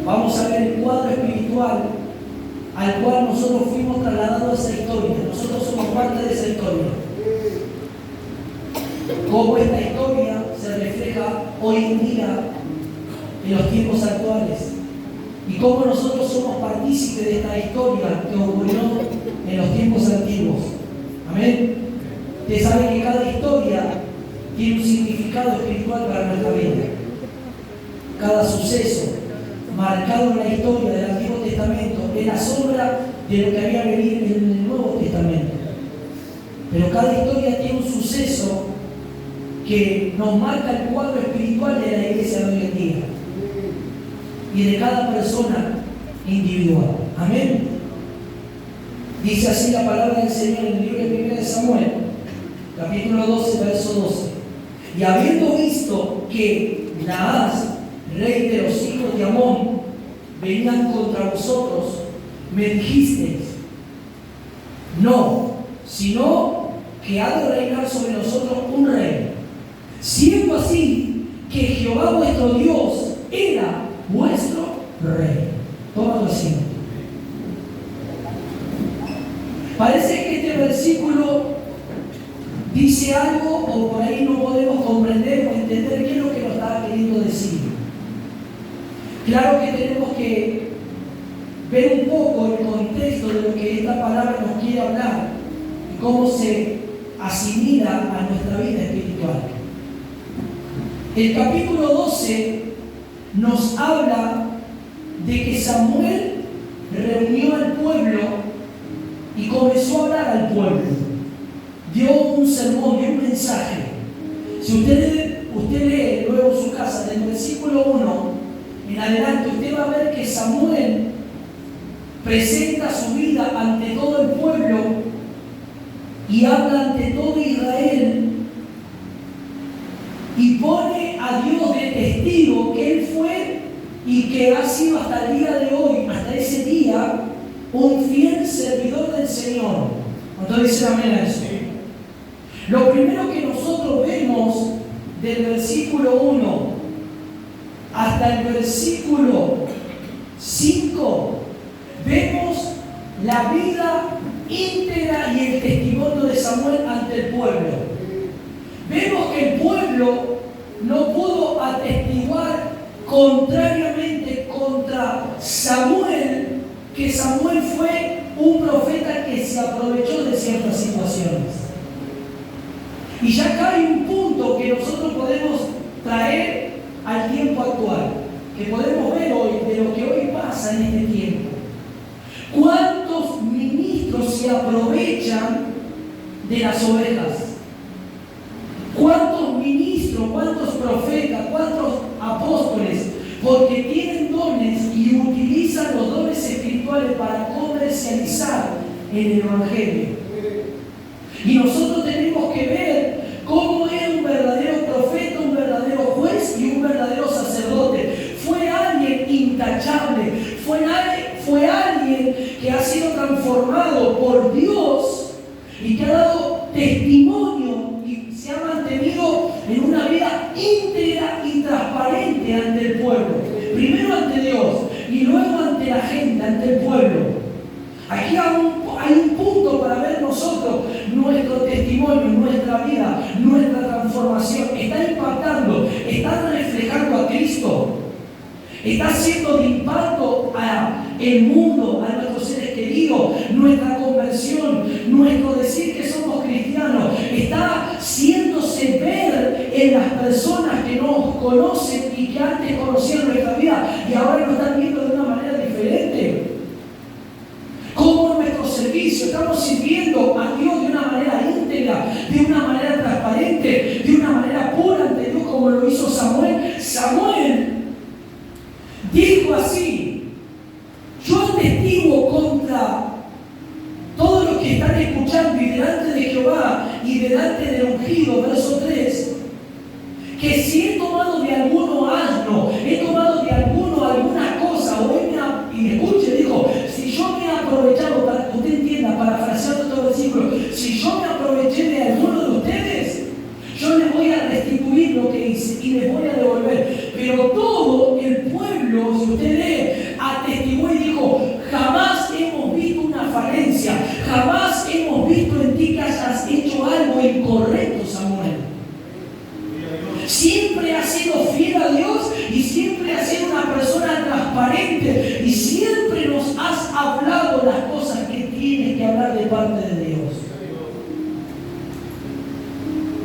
vamos a ver el cuadro espiritual al cual nosotros fuimos trasladados a esa historia. Nosotros somos parte de esa historia. Cómo esta historia se refleja hoy en día en los tiempos actuales. Y cómo nosotros somos partícipes de esta historia que ocurrió en los tiempos antiguos. Amén. Usted sabe que cada historia tiene un significado espiritual para nuestra vida. Cada suceso marcado en la historia del Antiguo Testamento es la sombra de lo que había venido en el Nuevo Testamento. Pero cada historia tiene un suceso que nos marca el cuadro espiritual de la iglesia de hoy en día y de cada persona individual. Amén. Dice así la palabra del Señor en el libro de 1 de Samuel, capítulo 12, verso 12. Y habiendo visto que Naas, rey de los hijos de Amón, venían contra vosotros, me dijisteis: no, sino que ha de reinar sobre nosotros un rey. Siendo así que Jehová vuestro Dios era vuestro rey. Toma tu asiento. Parece que este versículo dice algo, o por ahí no podemos comprender o entender qué es lo que nos está queriendo decir. Claro que tenemos que ver un poco el contexto de lo que esta palabra nos quiere hablar y cómo se asimila a nuestra vida espiritual. El capítulo 12 nos habla de que Samuel reunió al pueblo y comenzó a hablar al pueblo. Dio un sermón, dio un mensaje. Si usted lee luego en su casa, del versículo 1 en adelante, usted va a ver que Samuel presenta su vida ante todo el pueblo y habla ante todo Israel y pone a Dios de testigo que Él fue y que ha sido hasta el día de hoy, hasta ese día, un fiel servidor del Señor. Entonces dicen amén a eso. Lo primero que nosotros vemos del versículo 1 hasta el versículo 5, vemos la vida íntegra y el testimonio de Samuel ante el pueblo. Vemos que el pueblo no pudo atestiguar contrariamente contra Samuel, que Samuel fue un profeta que se aprovechó de ciertas situaciones. Y ya acá hay un punto que nosotros podemos traer al tiempo actual, que podemos ver hoy de lo que hoy pasa en este tiempo. ¿Cuántos ministros se aprovechan de las ovejas? ¿Cuántos ministros, cuántos profetas, cuántos apóstoles, porque tienen dones y utilizan los dones espirituales para comercializar el Evangelio? Y nosotros tenemos que ver cómo era un verdadero profeta, un verdadero juez y un verdadero sacerdote. Fue alguien intachable, fue alguien que ha sido transformado por Dios y que ha dado testimonio y se ha mantenido en una vida íntegra y transparente ante el pueblo. Primero ante Dios y luego ante la gente, ante el pueblo. Aquí hay un punto para ver nosotros nuestro testimonio, nuestra vida, nuestra transformación. Está impactando, está reflejando a Cristo. Está haciendo de impacto al mundo, a nuestros seres queridos, nuestra conversión, nuestro decir que somos cristianos. Está haciéndose ver en las personas que nos conocen y que antes conocían nuestra vida y ahora nos están viendo de una manera diferente. Como en nuestro servicio estamos sirviendo a Dios de una manera íntegra, de una manera transparente, de una manera pura ante Dios, como lo hizo Samuel. Samuel dijo así: yo atestiguo contra todos los que están escuchando y delante de Jehová y delante del ungido, verso 3, que si he tomado de alguno asno, he tomado de alguno alguna cosa, y escuche, dijo, si yo me he aprovechado, para que usted entienda, parafraseando todo el versículo, si yo me aproveché de alguno de ustedes, yo les voy a restituir lo que hice y les voy a devolver. Pero todo el pueblo, si usted lee las cosas que tienes que hablar de parte de Dios.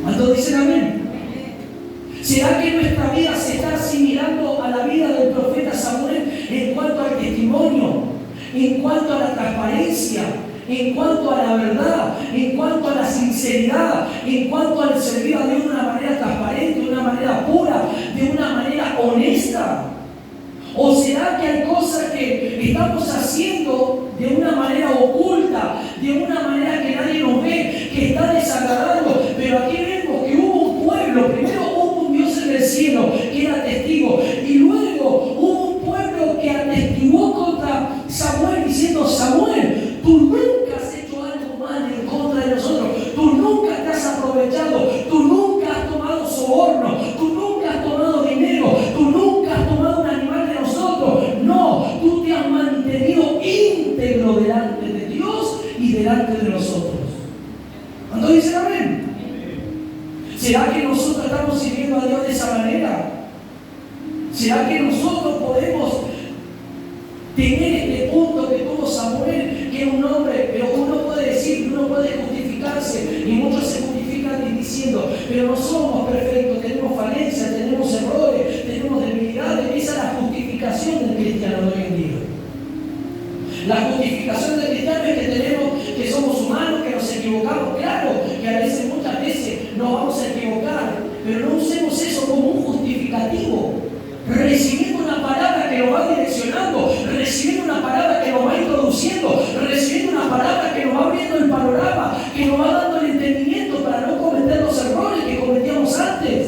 ¿Cuántos dicen amén? ¿Será que nuestra vida se está asimilando a la vida del profeta Samuel en cuanto al testimonio, en cuanto a la transparencia, en cuanto a la verdad, en cuanto a la sinceridad, en cuanto al servir a Dios de una manera transparente, de una manera pura, de una manera honesta? ¿O será que hay cosas que estamos haciendo de una manera oculta, de una manera que nadie nos ve, que está desagradando? Pero aquí vemos que hubo un pueblo, primero hubo un Dios en el cielo que era testigo, y luego hubo un pueblo que atestiguó contra Samuel diciendo: Samuel, tú nunca has hecho algo mal en contra de nosotros, tú nunca te has aprovechado, tú nunca has tomado soborno, tú nunca has tomado dinero, tú nunca has tomado un animal de nosotros. No, tú te has mantenido íntegro delante de Dios y delante de nosotros. ¿Cuándo dicen amén? ¿Será que nosotros estamos sirviendo a Dios de esa manera? ¿Será que nosotros podemos tener este punto que tuvo Samuel, que es un hombre, pero uno puede decir, uno puede justificarse, y muchos se justifican diciendo: pero no somos perfectos, tenemos falencias, tenemos errores, tenemos debilidades? Esa es la justificación del cristiano de hoy en día. La justificación del cristiano es que tenemos, que somos humanos, que nos equivocamos. Claro, que a veces, muchas veces nos vamos a equivocar, pero no usemos eso como un justificativo. Recibiendo una palabra que nos va direccionando, recibiendo una palabra que nos va introduciendo, recibiendo una palabra que nos va abriendo el panorama, que nos va dando el entendimiento para no cometer los errores que cometíamos antes,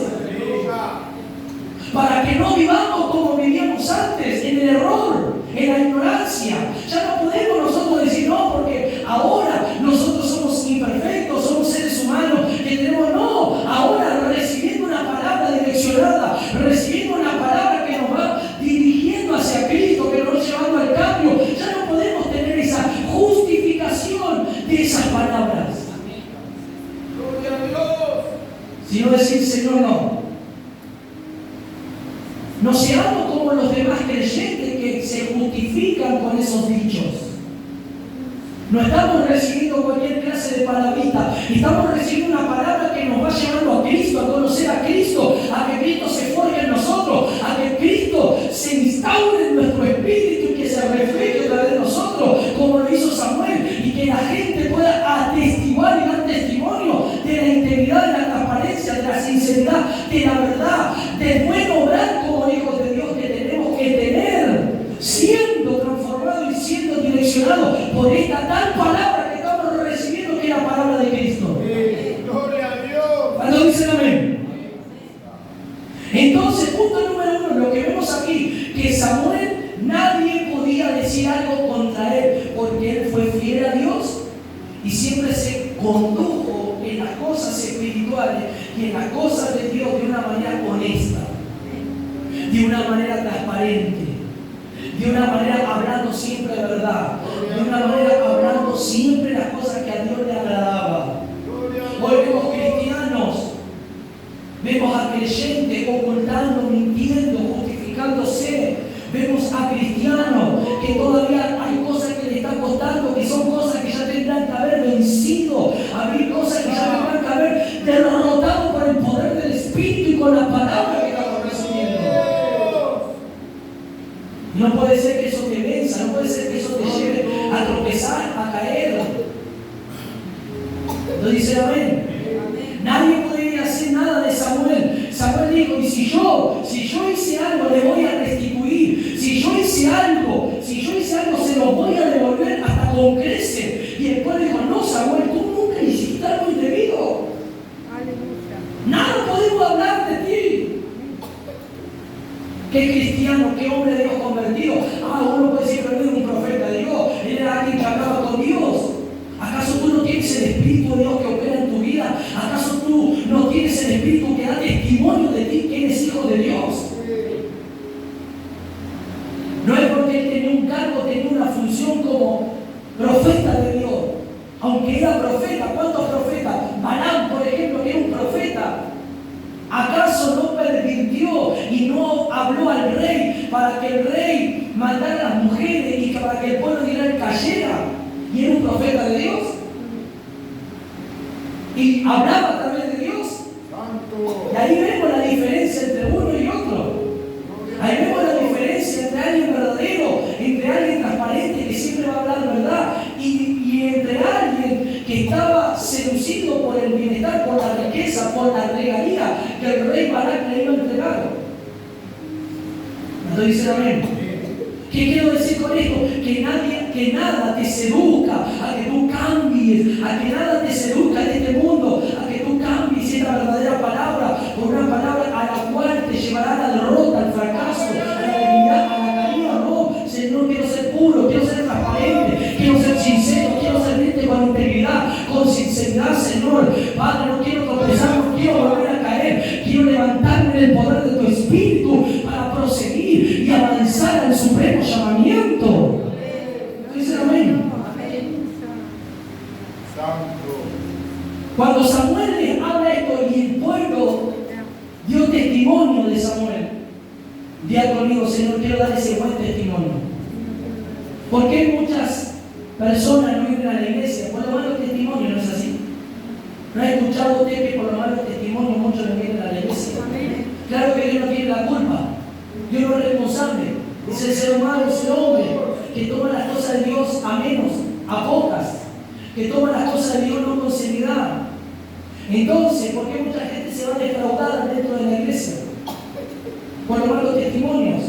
para que no vivamos como vivíamos antes, en el error, en la ignorancia. Ya no podemos nosotros decir: no, porque ahora nosotros somos imperfectos, somos seres humanos que tenemos. No, ahora recibiendo una palabra direccionada, recibiendo una palabra que nos va dirigiendo hacia Cristo, que nos va llevando al cambio, ya no podemos tener esa justificación de esas palabras. Gloria a Dios. Sino decir: Señor, no. No seamos como los demás creyentes que se justifican con esos dichos. No estamos recibiendo cualquier clase de palabrita, estamos recibiendo una palabra que nos va llevando a Cristo, a conocer a Cristo, a que Cristo se forje en nosotros, a que Cristo se instaure en nuestro espíritu y que se refleje a través de nosotros, como lo hizo Samuel, y que la gente pueda atestiguar y dar testimonio de la integridad, de la transparencia, de la sinceridad, de la verdad, del buen obrar como hijos de Dios que tenemos que tener, siendo transformados y siendo direccionados por esta tal palabra que estamos recibiendo, que es la palabra de Cristo. Gloria a Dios. ¿Cuándo dicen amén? Entonces, punto número 1, lo que vemos aquí, que Samuel, nadie podía decir algo contra él, porque él fue fiel a Dios y siempre se condujo en las cosas espirituales y en las cosas de Dios de una manera honesta, de una manera transparente, de una manera hablando siempre la verdad, de una manera hablando siempre las cosas que a Dios le agradaba. Hoy vemos cristianos, vemos a creyentes ocultando, mintiendo, justificándose. Vemos a cristianos que todavía hay cosas que le están costando, que son cosas que ya tendrán que haber vencido, hay cosas que ya tendrán que haber derrotado por el poder del Espíritu y con la palabra que estamos recibiendo. No puede ser que eso te venza, no puede ser que eso te lleve a tropezar, a caer. ¿Lo dice amén? Nadie podría hacer nada de Samuel. Samuel dijo: y si yo hice algo, le voy a restituir. Si yo hice algo, se lo voy a devolver hasta con creces. Y el pueblo dijo: no, Samuel, tú nunca hiciste algo indebido. Nada podemos hablar de ti. Qué cristiano, qué hombre de Dios convertido. Uno puede decir: pero él era un profeta de Dios, él era alguien que hablaba con Dios. ¿Acaso tú no tienes el Espíritu de Dios que opera en tu vida? ¿Acaso tú no tienes el Espíritu que da testimonio de ti que eres hijo de Dios? No es porque él tenía un cargo, tenía una función como profeta de Dios. Aunque era profeta, ¿cuántos profetas? Balaam, por ejemplo, que era un profeta. ¿Acaso no pervirtió y no habló al rey para que el rey mandara a las mujeres y para que el pueblo de Israel cayera. Y era un profeta de Dios. Y hablaba a través de Dios. Y ahí vemos la diferencia entre uno y otro. Ahí vemos la diferencia entre alguien verdadero, entre alguien transparente que siempre va a hablar verdad, y entre alguien que estaba seducido por el bienestar, por la riqueza, por la regalía que el rey Balac le iba a entregar. ¿Me dicen amén? ¿Qué quiero decir con esto? Que nada te seduzca a que tú cambies, a que nada te seduzca en este mundo, a que tú cambies esta verdadera palabra por una palabra a la cual te llevará a la derrota, al fracaso, a la debilidad, a la caída. No, Señor, quiero ser puro, quiero ser transparente, quiero ser sincero, quiero servirte con integridad, con sinceridad, Señor. Padre, no quiero tropezar, no quiero volver a caer, quiero levantarme en el poder de tu Espíritu para proseguir y avanzar al supremo llamamiento. Dicen amén. Cuando Samuel les habla esto y el pueblo dio testimonio de Samuel, diga conmigo, Señor, quiero dar ese buen testimonio. ¿Por qué muchas personas no vienen a la iglesia? Por lo malo testimonio, ¿no es así? ¿No ha escuchado usted que por lo malo testimonio muchos no vienen a la iglesia? Claro que Dios no tiene la culpa. Dios no es responsable. Es el ser humano, es el hombre que toma las cosas de Dios a menos, a pocas, que toma las cosas de Dios no con seriedad. Entonces, ¿por qué mucha gente se va a defraudar dentro de la iglesia? Por los malos testimonios.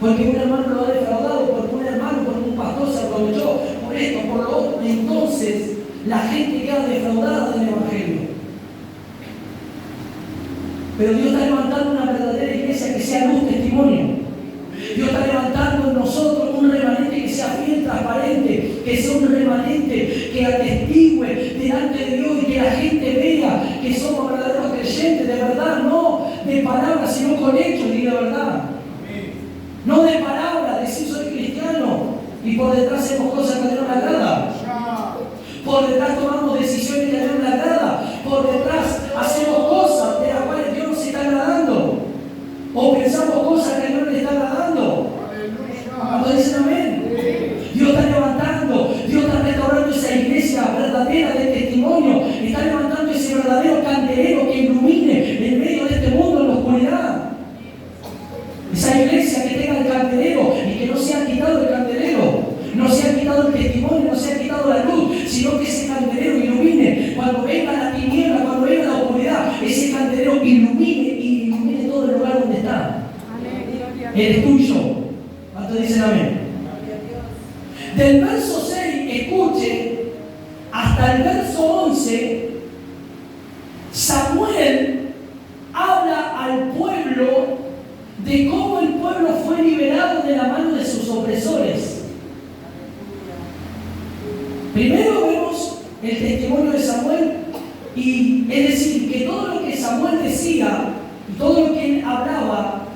Porque un hermano lo ha defraudado, porque un hermano, porque un pastor se aprovechó por esto, por lo otro. Entonces, la gente queda defraudada del Evangelio. Pero Dios está levantando una verdadera iglesia que sea luz, testimonio. Dios está levantando en nosotros un remanente que sea fiel, transparente, que sea un remanente que atestigue delante de Dios y que la gente vea que somos verdaderos creyentes, de verdad, no de palabras, sino con hechos y de verdad. No de palabras, decir soy cristiano y por detrás hacemos cosas que a Dios no le agrada. Por detrás tomamos decisiones que a Dios no le agrada. Por detrás hacemos cosas de las cuales Dios no se está agradando. O pensamos cosas que a Dios no le está agradando. Cuando dicen amén, Dios está levantando, Dios está restaurando esa iglesia verdadera de testimonio, está levantando ese verdadero candelero que ilumine en medio de este mundo en la oscuridad. Esa iglesia que tenga el candelero y que no se ha quitado el candelero, no se ha quitado el testimonio, no se ha quitado la luz, sino que ese candelero ilumine. Cuando venga la tiniebla, cuando venga la oscuridad, ese candelero ilumine todo el lugar donde está. Eres tuyo. ¿Cuántos dicen amén? Del verso 6, escuche, hasta el verso 11, Samuel habla al pueblo de cómo el pueblo fue liberado de la mano de sus opresores. Primero vemos el testimonio de Samuel, y es decir, que todo lo que Samuel decía y todo lo que él hablaba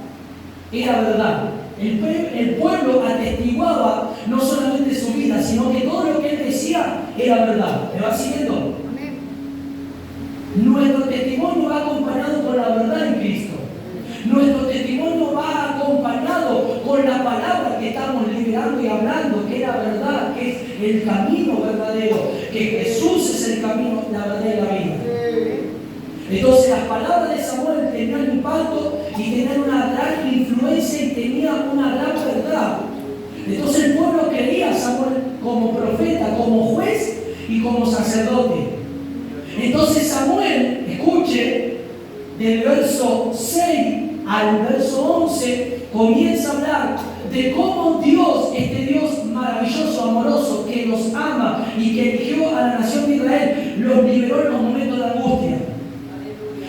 era verdad. El pueblo atestiguaba no solamente su vida, sino que todo lo que él decía era verdad. ¿Me va siguiendo? Amén. Nuestro testimonio va acompañado con la verdad en Cristo. Nuestro testimonio va acompañado con la palabra que estamos liberando y hablando, que es la verdad, que es el camino verdadero, que Jesús es el camino, la verdad y la vida. Entonces las palabras de Samuel tenían impacto y tenían una gran influencia y tenían una gran verdad. Entonces el pueblo quería a Samuel como profeta, como juez y como sacerdote. Entonces Samuel, escuche, del verso 6 al verso 11 comienza a hablar de cómo Dios, este Dios maravilloso, amoroso, que los ama y que eligió a la nación de Israel, los liberó en los momentos de angustia.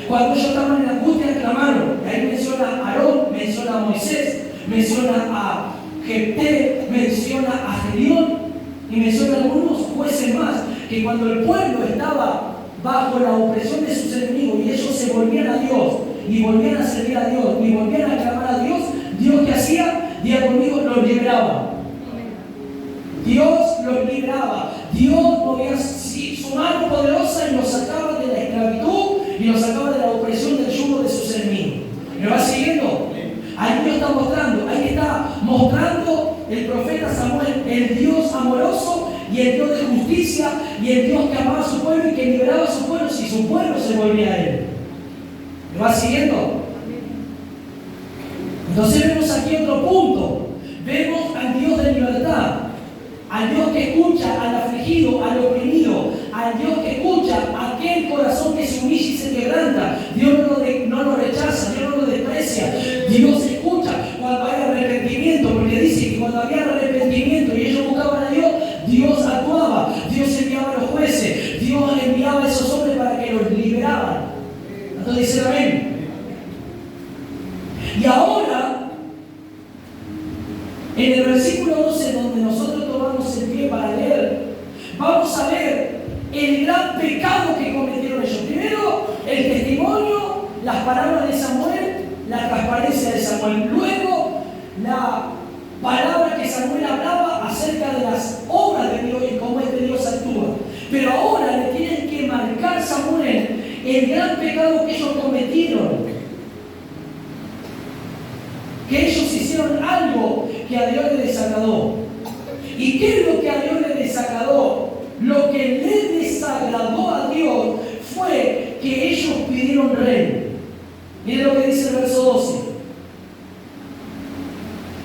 Cuando ellos estaban en angustia, clamaron. Y ahí menciona a Aarón, menciona a Moisés, menciona a Jefté, menciona a Gedeón y menciona a algunos jueces más, que cuando el pueblo estaba bajo la opresión de sus enemigos y ellos se volvían a Dios y volvían a servir a Dios y volvían a clamar a Dios, ¿Dios qué hacía? Diga conmigo, los liberaba. Dios los libraba. Dios movía su mano poderosa y los sacaba de la esclavitud y los sacaba de la opresión del yugo de sus enemigos. ¿Me va siguiendo? Ahí Dios está mostrando, ahí está mostrando el profeta Samuel, el Dios amoroso y el Dios de justicia y el Dios que amaba a su pueblo y que liberaba a su pueblo si su pueblo se volvía a él. ¿Me va siguiendo? Entonces vemos aquí otro punto. Vemos al Dios de libertad, al Dios que escucha al afligido, al oprimido, al Dios que escucha a aquel corazón que se humilla y se quebranta. Dios no lo rechaza, Dios no lo desprecia. Dios escucha cuando hay arrepentimiento, porque dice que cuando había arrepentimiento y ellos buscaban a Dios, Dios actuaba, Dios enviaba a los jueces, Dios enviaba a esos hombres para que los liberaban. Entonces dicen amén. Y ahora, en el versículo 12, donde nosotros tomamos el pie para leer, vamos a ver el gran pecado que cometieron ellos. Primero, el testimonio, las palabras de Samuel, la transparencia de Samuel. Luego, la palabra que Samuel hablaba acerca de las obras de Dios y cómo este Dios actúa. Pero ahora le tienen que marcar Samuel el gran pecado que ellos cometieron. Que ellos hicieron algo que a Dios le desagradó. ¿Y qué es lo que a Dios le desagradó? Lo que le desagradó a Dios fue que ellos pidieron rey. Miren lo que dice el verso 12.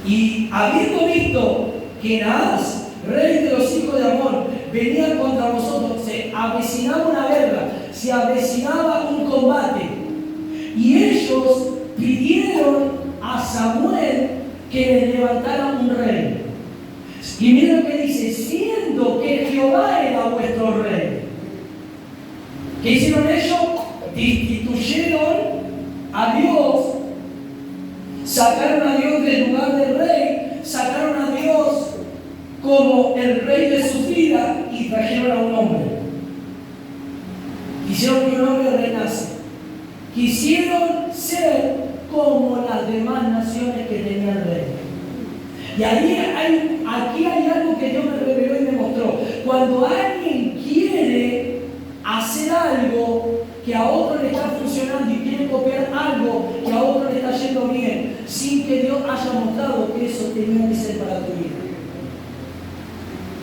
Y habiendo visto que Naas, rey de los hijos de Amón, venía contra vosotros, se avecinaba una guerra, se avecinaba un combate. Y ellos pidieron a Samuel que les levantara un rey. Y miren lo que dice: siendo que Jehová era vuestro rey. ¿Qué hicieron ellos? Destituyeron a Dios, sacaron a Dios del lugar del rey, sacaron a Dios como el rey de su vida y trajeron a un hombre. Quisieron que un hombre reinase. Quisieron ser como las demás naciones que tenían rey. Y aquí hay algo que Dios me reveló y me mostró. Cuando alguien quiere hacer algo que a otro le está funcionando y quiere copiar algo que a otro le está yendo bien, sin que Dios haya mostrado que eso tenía que ser para tu vida.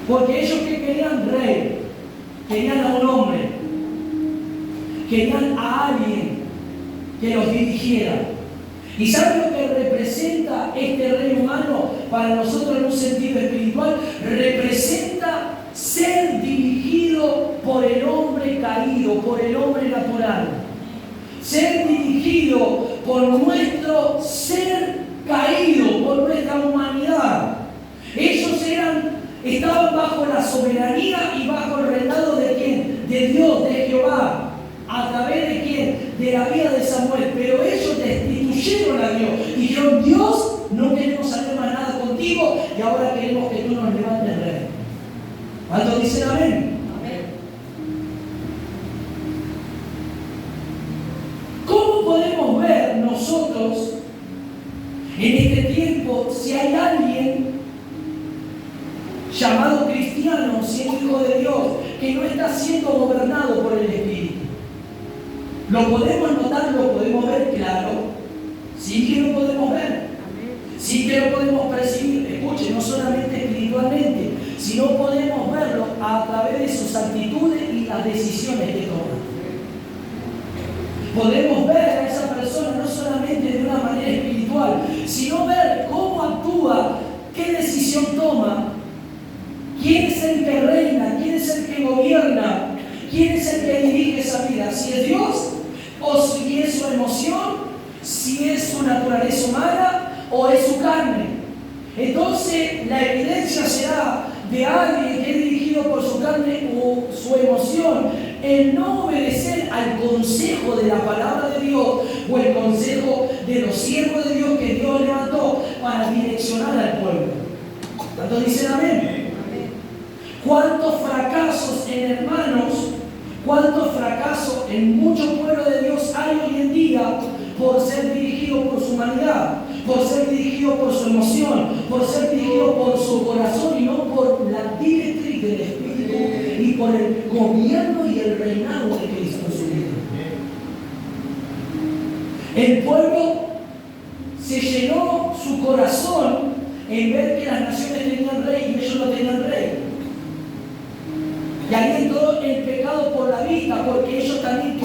Porque ellos que querían rey, querían a un hombre, querían a alguien que los dirigiera. ¿Y saben lo que representa este rey humano para nosotros en un sentido espiritual? Representa ser dirigido por el hombre caído, por el hombre natural. Ser dirigido por nuestro ser caído, por nuestra humanidad. Ellos estaban bajo la soberanía y bajo el reinado de ¿quién? De Dios, de Jehová. ¿A través de quién? De la vida de Samuel. Pero ellos destituyeron a Dios. Y dijeron: Dios, no queremos saber más nada contigo y ahora queremos que tú nos levantes rey. ¿Cuántos dicen amén? Amén. ¿Cómo podemos ver nosotros en este tiempo si hay alguien llamado cristiano, siendo hijo de Dios, que no está siendo gobernado por el Espíritu? ¿Lo podemos notar? ¿Lo podemos ver? Claro. Sí que lo podemos ver. Sí que lo podemos percibir. Escuchen, no solamente espiritualmente, sino podemos verlo a través de sus actitudes y las decisiones que toma. Podemos ver a esa persona no solamente de una manera espiritual, sino ver cómo actúa, qué decisión toma, quién es el que reina, quién es el que gobierna, quién es el que dirige esa vida. Si es Dios, o si es su emoción, si es su naturaleza humana o es su carne. Entonces la evidencia será de alguien que es dirigido por su carne o su emoción, el no obedecer al consejo de la palabra de Dios o el consejo de los siervos de Dios que Dios levantó para direccionar al pueblo. ¿Cuántos dicen amén? ¿Cuántos fracasos en hermanos? ¿Cuántos fracasos en muchos pueblos de Dios hay hoy en día por ser dirigido por su humanidad, por ser dirigido por su emoción, por ser dirigido por su corazón y no por la directriz del Espíritu y por el gobierno y el reinado de Cristo en su vida? El pueblo se llenó su corazón en ver que las naciones tenían rey y ellos no tenían rey. Y ahí entró el pecado por la vista, porque ellos también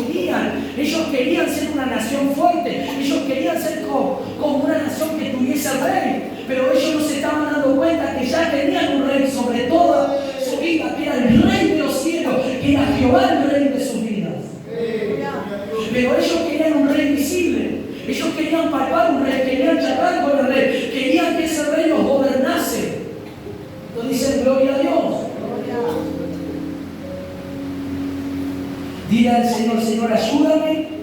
querían ser una nación fuerte, ellos querían ser como una nación que tuviese rey, pero ellos no se estaban dando cuenta que ya tenían un rey sobre toda su vida, que era el rey de los cielos, que era Jehová el rey de sus vidas. Pero ellos querían un rey visible, ellos querían palpar un rey, querían charlar con el rey, querían que ese rey los gobernase. Entonces dicen, gloria a Dios. Dile al Señor, Señor, ayúdame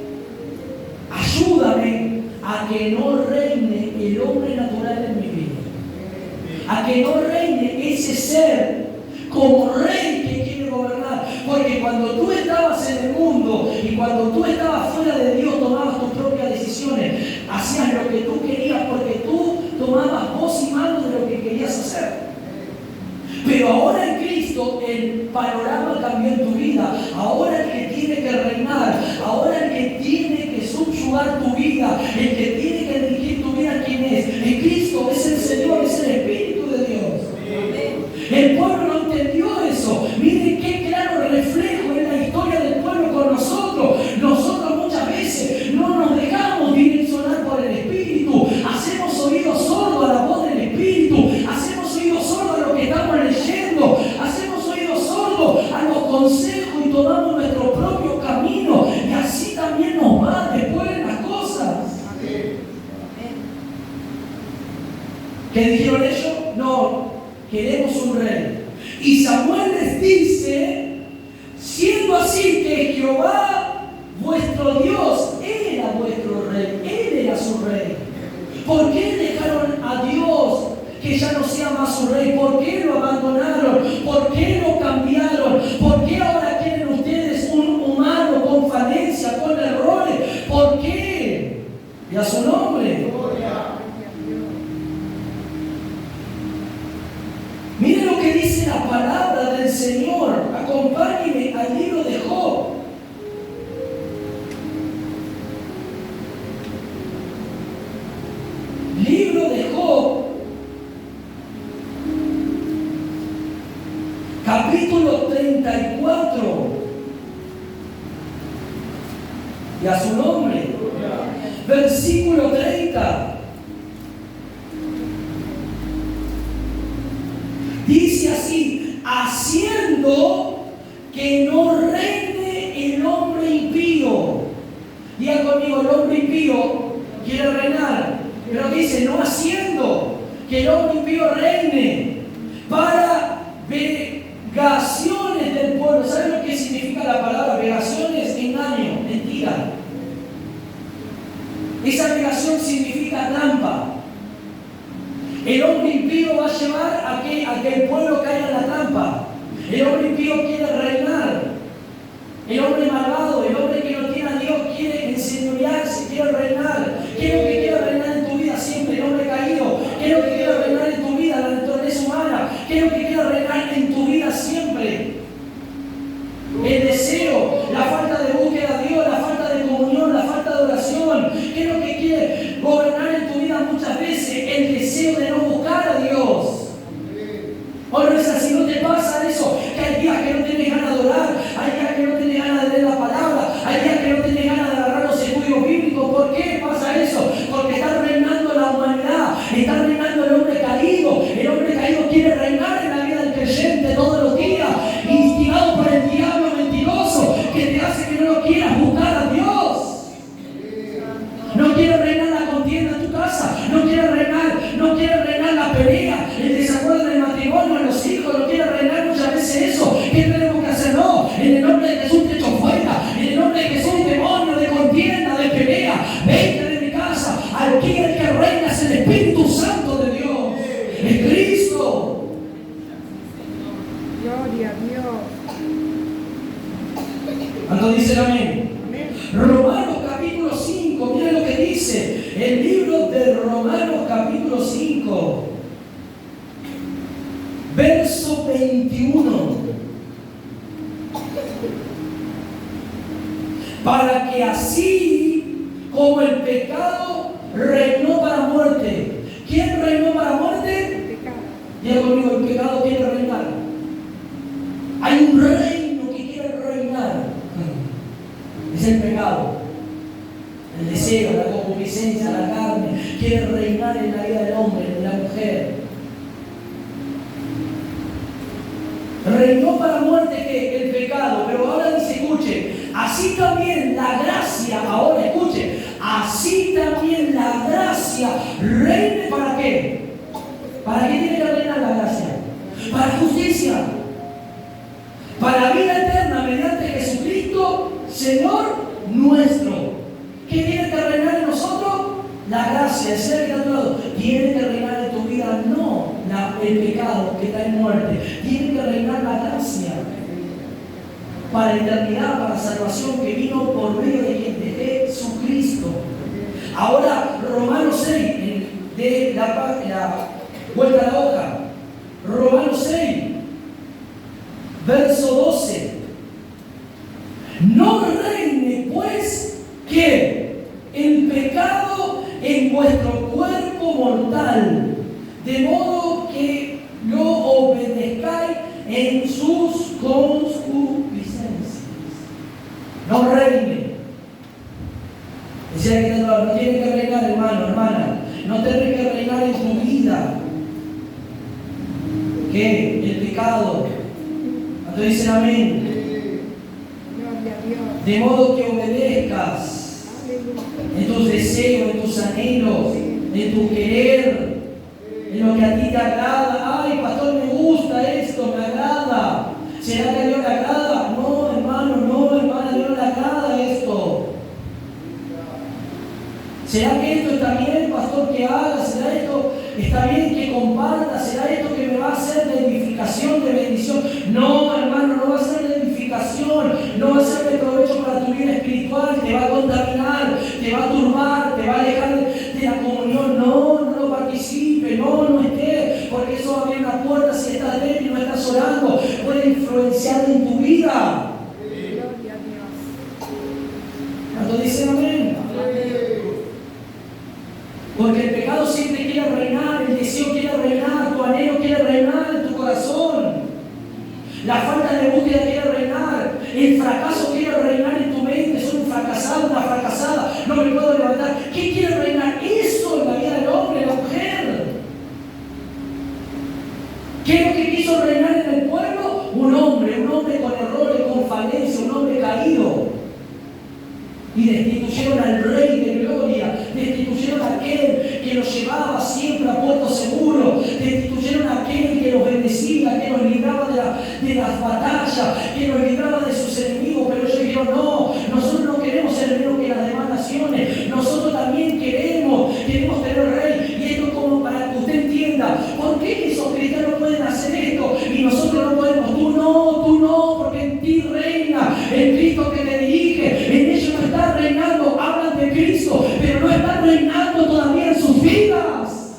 a que no reine el hombre natural en mi vida. A que no reine ese ser como rey que quiere gobernar. Porque cuando tú estabas en el mundo y cuando tú estabas fuera de Dios, tomabas tus propias decisiones, hacías lo que tú querías porque tú tomabas voz y mando de lo que querías hacer. Pero ahora en Cristo el panorama cambió en tu vida. Ahora el que tiene que reinar, ahora el que tiene que subyugar tu vida, el que tiene que dirigir tu vida, ¿quién es? En Cristo es el Señor, es el Espíritu de Dios. El pueblo no entendió eso. Miren qué claro reflejo en la historia del pueblo con nosotros. Nosotros muchas veces no nos dejamos direccionar por el Espíritu. Hacemos oídos sordos a la voz del Espíritu. Hacemos oídos sordos a lo que estamos leyendo. Hacemos oídos sordos a los consejos y tomamos nuestro propio camino. Y así también nos va después en las cosas. ¿Qué dijeron ellos? No, queremos un rey. Y Samuel les dice, siendo así que Jehová, vuestro Dios, era vuestro rey, Él era su rey. ¿Por qué dejaron a Dios que ya no sea más su rey? ¿Por qué lo abandonaron? ¿Por qué lo cambiaron? ¿Por qué ahora quieren ustedes un humano con falencia, con errores? ¿Por qué? Y a su nombre. Miren lo que dice la palabra del Señor. Acompáñenme al libro de Job. Libro de Job, capítulo 34. Y a su nombre. Versículo 30. Dice así: haciendo que no reine el hombre impío. Diga conmigo, el hombre impío quiere reinar, pero dice no haciendo que el hombre impío reine, para vegaciones del pueblo. ¿Saben lo que significa la palabra vegaciones? Engaño, mentira. Esa vegación significa trampa. El hombre impío va a llevar a que el pueblo caiga en la trampa. El hombre impío quiere reinar. El hombre malvado, el hombre que no tiene a Dios, quiere enseñorearse, quiere reinar. ¿Qué es lo que quiere reinar en tu vida siempre? El hombre caído. ¿Qué es lo que quiere reinar en tu vida? La naturaleza humana. ¿Qué es lo que quiere reinar en tu vida siempre? El deseo, la falta de búsqueda a Dios, la falta de comunión, la falta de oración. ¿Qué es lo que quiere gobernar en tu vida muchas veces? El deseo de no buscar a Dios. ¿O no es así? ¿No te pasa eso? Que hay días que no tienes ganas de orar, hay días que no tienes ganas de leer la palabra, hay días que no tienes ganas de agarrar los estudios bíblicos. ¿Por qué pasa eso? Porque está reinando la humanidad, está reinando el hombre caído. El hombre caído quiere reinar en la vida del creyente todos los días, instigado por el diablo mentiroso que te hace que no lo quieras buscar a Dios. No quiere reinar la contienda en tu casa, no quiere reinar la pelea, el desacuerdo en el matrimonio, en los hijos, no quiere reinar muchas veces eso. ¿Qué tenemos que hacer? No, en el nombre de Jesús te echo fuera, en el nombre de Jesús, demonio de contienda, de pelea, vete de mi casa. Aquí el que reina es el Espíritu Santo de Dios, es Cristo. Gloria a Dios. ¿Cuánto dicen amén? Romanos capítulo 5, miren lo que dice el libro de Romanos capítulo 5, verso 21. Para que así como el pecado reinó para muerte, Hay un reino que quiere reinar. Es el pecado, el deseo, la concupiscencia, la carne. Quiere reinar en la vida del hombre, de la mujer. Reinó para muerte que el pecado, pero ahora dice, escuche, así también la gracia, ahora escuche, así también la gracia reine ¿para qué? ¿Para qué tiene que reinar la gracia? Para justicia, para vida eterna mediante Jesucristo, Señor nuestro. ¿Qué tiene que reinar en nosotros? La gracia, el ser que está a tu lado. Tiene que reinar en tu vida, no el pecado que está en muerte. Tiene que reinar la gracia para eternidad, para salvación que vino por medio de quien, de Jesucristo. Ahora, Romanos 6, de la vuelta a la hoja. Romanos 6, verso 12. No reine pues que el pecado en vuestro cuerpo mortal, de modo que no obedezcáis en sus concupiscencias. No reine. Decía que no tiene que reinar, hermano, hermana. No tiene que reinar en tu vida. ¿Qué? El pecado. Cuando dicen amén. De modo que obedezcas en tus deseos, en tus anhelos, en tu querer, en lo que a ti te agrada. Ay, pastor, me gusta esto, me agrada. ¿Será que a Dios le agrada? No, hermano, no, hermana, a Dios no le agrada esto. ¿Será que esto está bien, pastor, que haga? ¿Será esto está bien que comparta? ¿Será esto que me va a hacer de edificación, de bendición? No, hermano, no va a ser de edificación, no va a ser de provecho para tu vida espiritual, te va a contaminar, te va a turbar, te va a alejar de la comunión. No, no lo participe, no esté, porque eso va a abrir una puerta. Si estás débil y no estás orando, puede influenciar en tu vida. ¿Cuánto dicen amén? Porque el pecado siempre quiere reinar, el deseo quiere reinar, tu anhelo quiere reinar en tu corazón. La falta de búsqueda quiere reinar, el fracaso quiere reinar en tu mente. Soy un fracasado, una fracasada, no me puedo levantar. ¿Qué quiere reinar? Eso en la vida del hombre, de la mujer. ¿Qué es lo que quiso reinar en el pueblo? Un hombre con errores, con falencia, un hombre caído. Y destituyeron al Rey de Gloria, destituyeron a aquel que los llevaba siempre a puerto seguro, destituyeron a aquel que los bendecía, que los libraba de las batallas, que los libraba de sus enemigos. Pero ellos dijeron, no, nosotros no queremos ser menos que las demás naciones, nosotros también queremos tener Rey. Y esto es como para que usted entienda, ¿por qué esos cristianos pueden hacer esto y nosotros no podemos? Tú no, porque en ti reina el Cristo que te dirige, en ellos no está reinando. Hablan de Cristo, pero no están reinando todavía en sus vidas.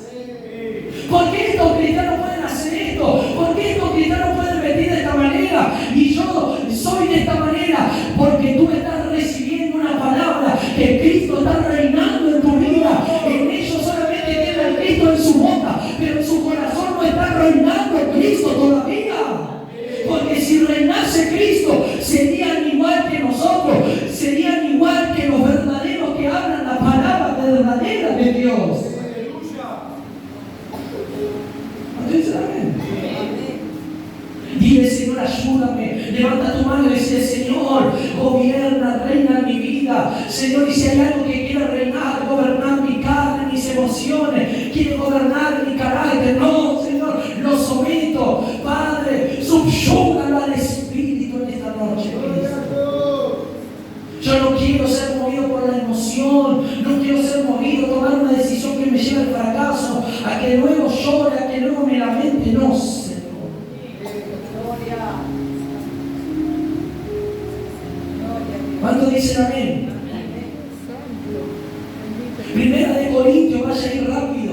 ¿Por qué estos cristianos pueden hacer esto? ¿Por qué estos cristianos pueden vestir de esta manera y yo soy de esta manera? Porque tú estás recibiendo una palabra que Cristo está reinando en tu vida. En ellos solamente tiene el Cristo en su boca, pero en su corazón no está reinando el Cristo todavía. Porque si reinase Cristo, serían igual que nosotros, serían igual que los verdaderos que hablan la palabra verdadera de Dios. Dile, Señor, ayúdame. Levanta tu mano y dice, Señor, gobierna, reina en mi vida. Señor, y si hay algo que quiera reinar, gobernar mi carne, mis emociones, quiere gobernar mi carácter, no, Señor, lo someto. Padre, subyúgalo al Espíritu en esta noche. Yo no quiero ser movido por la emoción, no quiero ser movido a tomar una decisión que me lleve al fracaso, a que luego llore, a que luego me lamente. No, Señor. ¿Cuántos dicen amén? Primera de Corintios, vaya a ir rápido.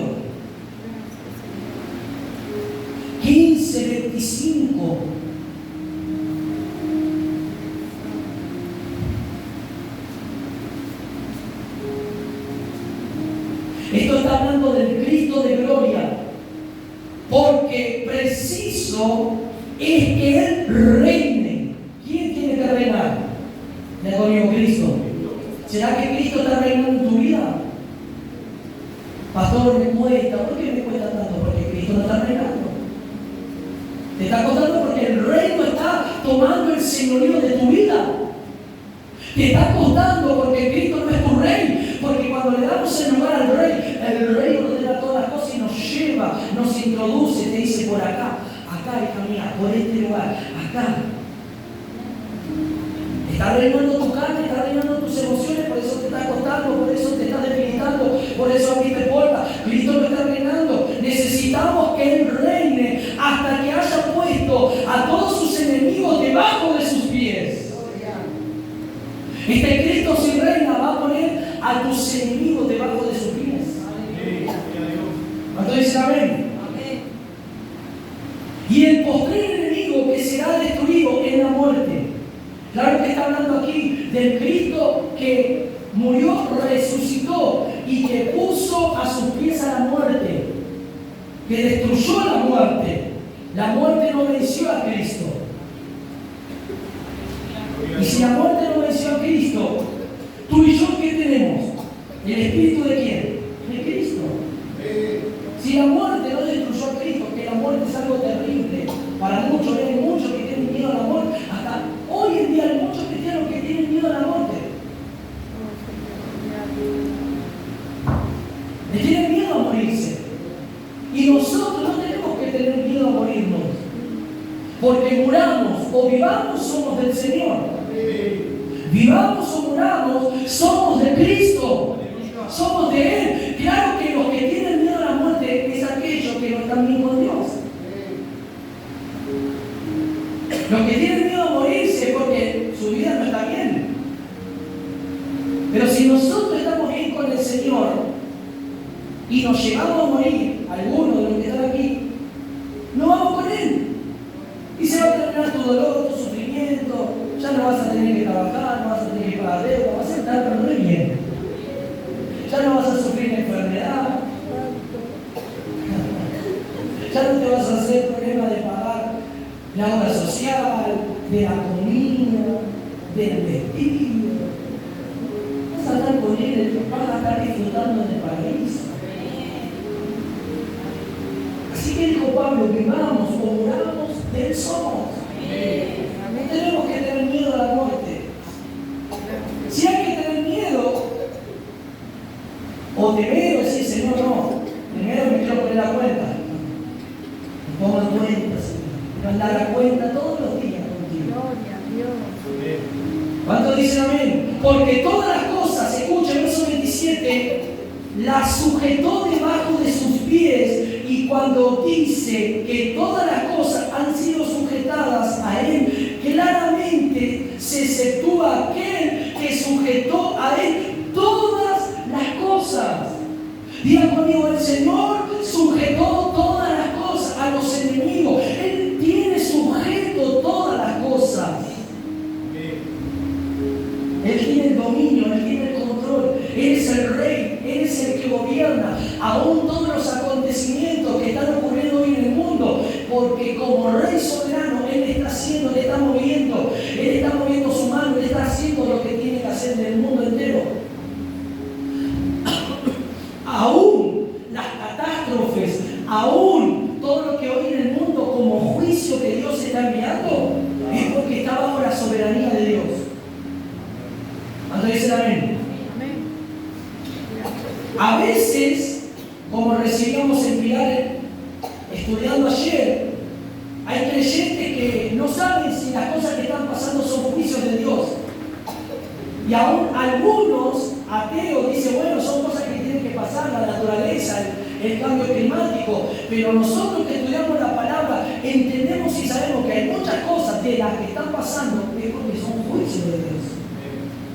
15:25. Esto está hablando del Cristo de gloria, porque preciso es que Él reine cuesta. ¿Por qué me cuesta tanto? Porque Cristo no está reinando. Te está costando porque el reino está tomando el señorío de tu vida. Te está costando porque Cristo no es tu rey. Porque cuando le damos el lugar al rey ordena todas las cosas y nos lleva, nos introduce, te dice por acá, hija mía, por este lugar, acá. Está reinando tu carne, está reinando tus emociones, por eso te está costando, por eso te está debilitando, por eso a ti te importa. Cristo no está reinando. Necesitamos que Él reine hasta que haya puesto a todos sus enemigos debajo de sus pies. Este Cristo si reina va a poner a tus enemigos debajo de sus pies. ¿Cuánto dicen amén? Y el postrer enemigo que será destruido en la muerte. Claro que está hablando aquí del Cristo que murió, resucitó y que puso a sus pies a la muerte, que destruyó la muerte. La muerte no venció a Cristo. Y si la muerte no venció a Cristo, tú y yo, ¿qué tenemos? ¿El espíritu de quién? De Cristo. Si la muerte no destruyó a Cristo, que la muerte es algo terrible para muchos, hay muchos que tienen miedo a la muerte. Hasta hoy en día hay muchos cristianos que tienen miedo a la muerte. Le tienen miedo a morirse. Y nosotros no tenemos que tener miedo a morirnos. Porque muramos o vivamos, somos del Señor. Vivamos o muramos, somos de Cristo. Somos de Él. Claro que los que tienen miedo a la muerte es aquellos que no están bien con Dios. Los que tienen miedo a morirse es porque su vida no está bien. Pero si nosotros estamos bien con el Señor y nos llegamos a morir, algunos de los que están aquí, no vamos con Él. Y se va a terminar tu dolor, tu sufrimiento, ya no vas a tener que trabajar, no vas a tener que pagar deuda, vas a estar pero muy bien. Ya no vas a sufrir enfermedad, ya no te vas a hacer problema de pagar la obra social, de la comida, del vestido. Vas a estar con Él, vas a estar disfrutando del paraíso. Así que dijo Pablo, vivamos o muramos, de Él somos. No tenemos que tener miedo a la muerte. Si hay que tener miedo, o temer o decir, Señor, no, primero me quiero poner a cuenta. Me pongo a cuenta, Señor. Me andar a cuenta todos los días contigo. Gloria a Dios. ¿Cuántos dicen amén? Porque todas las cosas, escucha el verso 27, las sujetó debajo de sus pies. Y cuando dice que todas las cosas han sido sujetadas a Él, claramente se exceptúa aquel que sujetó a Él todas las cosas. Diga conmigo, el Señor sujetó todas las cosas a los enemigos. Él tiene sujeto todas las cosas. Él tiene el dominio, Él tiene el control. Él es el rey, Él es el que gobierna aún todos los acontecimientos que están ocurriendo hoy en el mundo. Porque como rey soberano, Él está haciendo, Él está moviendo su mano, Él está haciendo lo que tiene que hacer en el mundo entero. Aún las catástrofes, aún todo lo que hoy en el mundo como juicio que Dios está enviando, es porque está bajo la soberanía de Dios. ¿Cuánto dicen amén? A veces, como recibíamos en Pilar estudiando ayer, hay creyentes que no saben si las cosas que están pasando son juicios de Dios. Y aún algunos ateos dicen, bueno, son cosas que tienen que pasar, la naturaleza, el cambio climático. Pero nosotros que estudiamos la palabra, entendemos y sabemos que hay muchas cosas de las que están pasando es porque son juicios de Dios.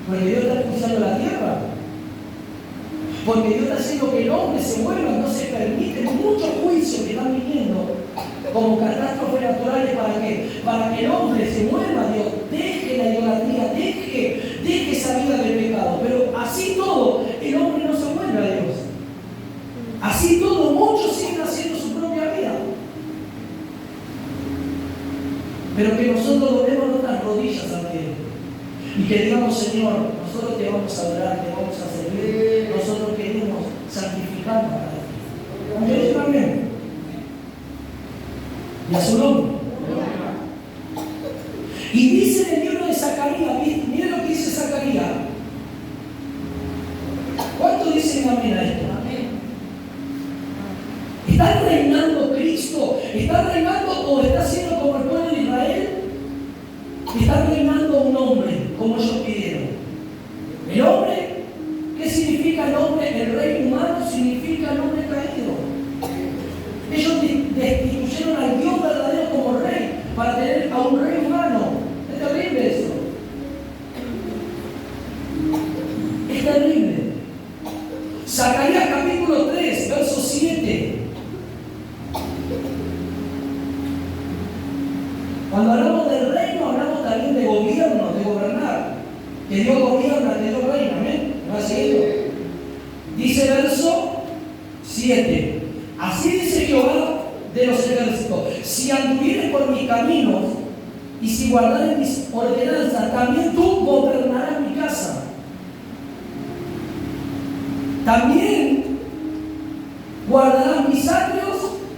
Porque Dios está expulsando la tierra. Porque Dios está haciendo que el hombre se mueva, no se permiten muchos juicios que están viniendo como catástrofes naturales. ¿Para qué? Para que el hombre se mueva, Dios, deje la idolatría, deje esa vida del pecado. Pero así todo, el hombre no se vuelve a Dios. Así todo, muchos siguen haciendo su propia vida. Pero que nosotros doblemos nuestras rodillas ante Él. Y que digamos, Señor, nosotros te vamos a adorar, te vamos a servir, nosotros queremos santificarnos para ti. Y a su nombre. Y dice en el libro de Zacarías, miren lo que dice Zacarías. ¿Cuánto dicen amén a esto? ¿Está reinando Cristo? ¿Está reinando o está siendo como el pueblo de Israel? Está reinando un hombre, como ellos pidieron. El hombre, ¿qué significa el hombre? El rey humano significa el hombre caído. Ellos destituyeron al Dios verdadero como rey para tener a un rey humano. Es terrible eso. Es terrible. Zacarías capítulo 3, verso 7. Cuando hablamos del reino, hablamos también de gobierno, de gobernar. Que Dios gobierna, que Dios reina. ¿Amén? ¿No es cierto? Dice verso 7. Así dice Jehová de los ejércitos: si anduvieres por mis caminos y si guardares mis ordenanzas, también tú gobernarás mi casa. También guardarás mis atrios,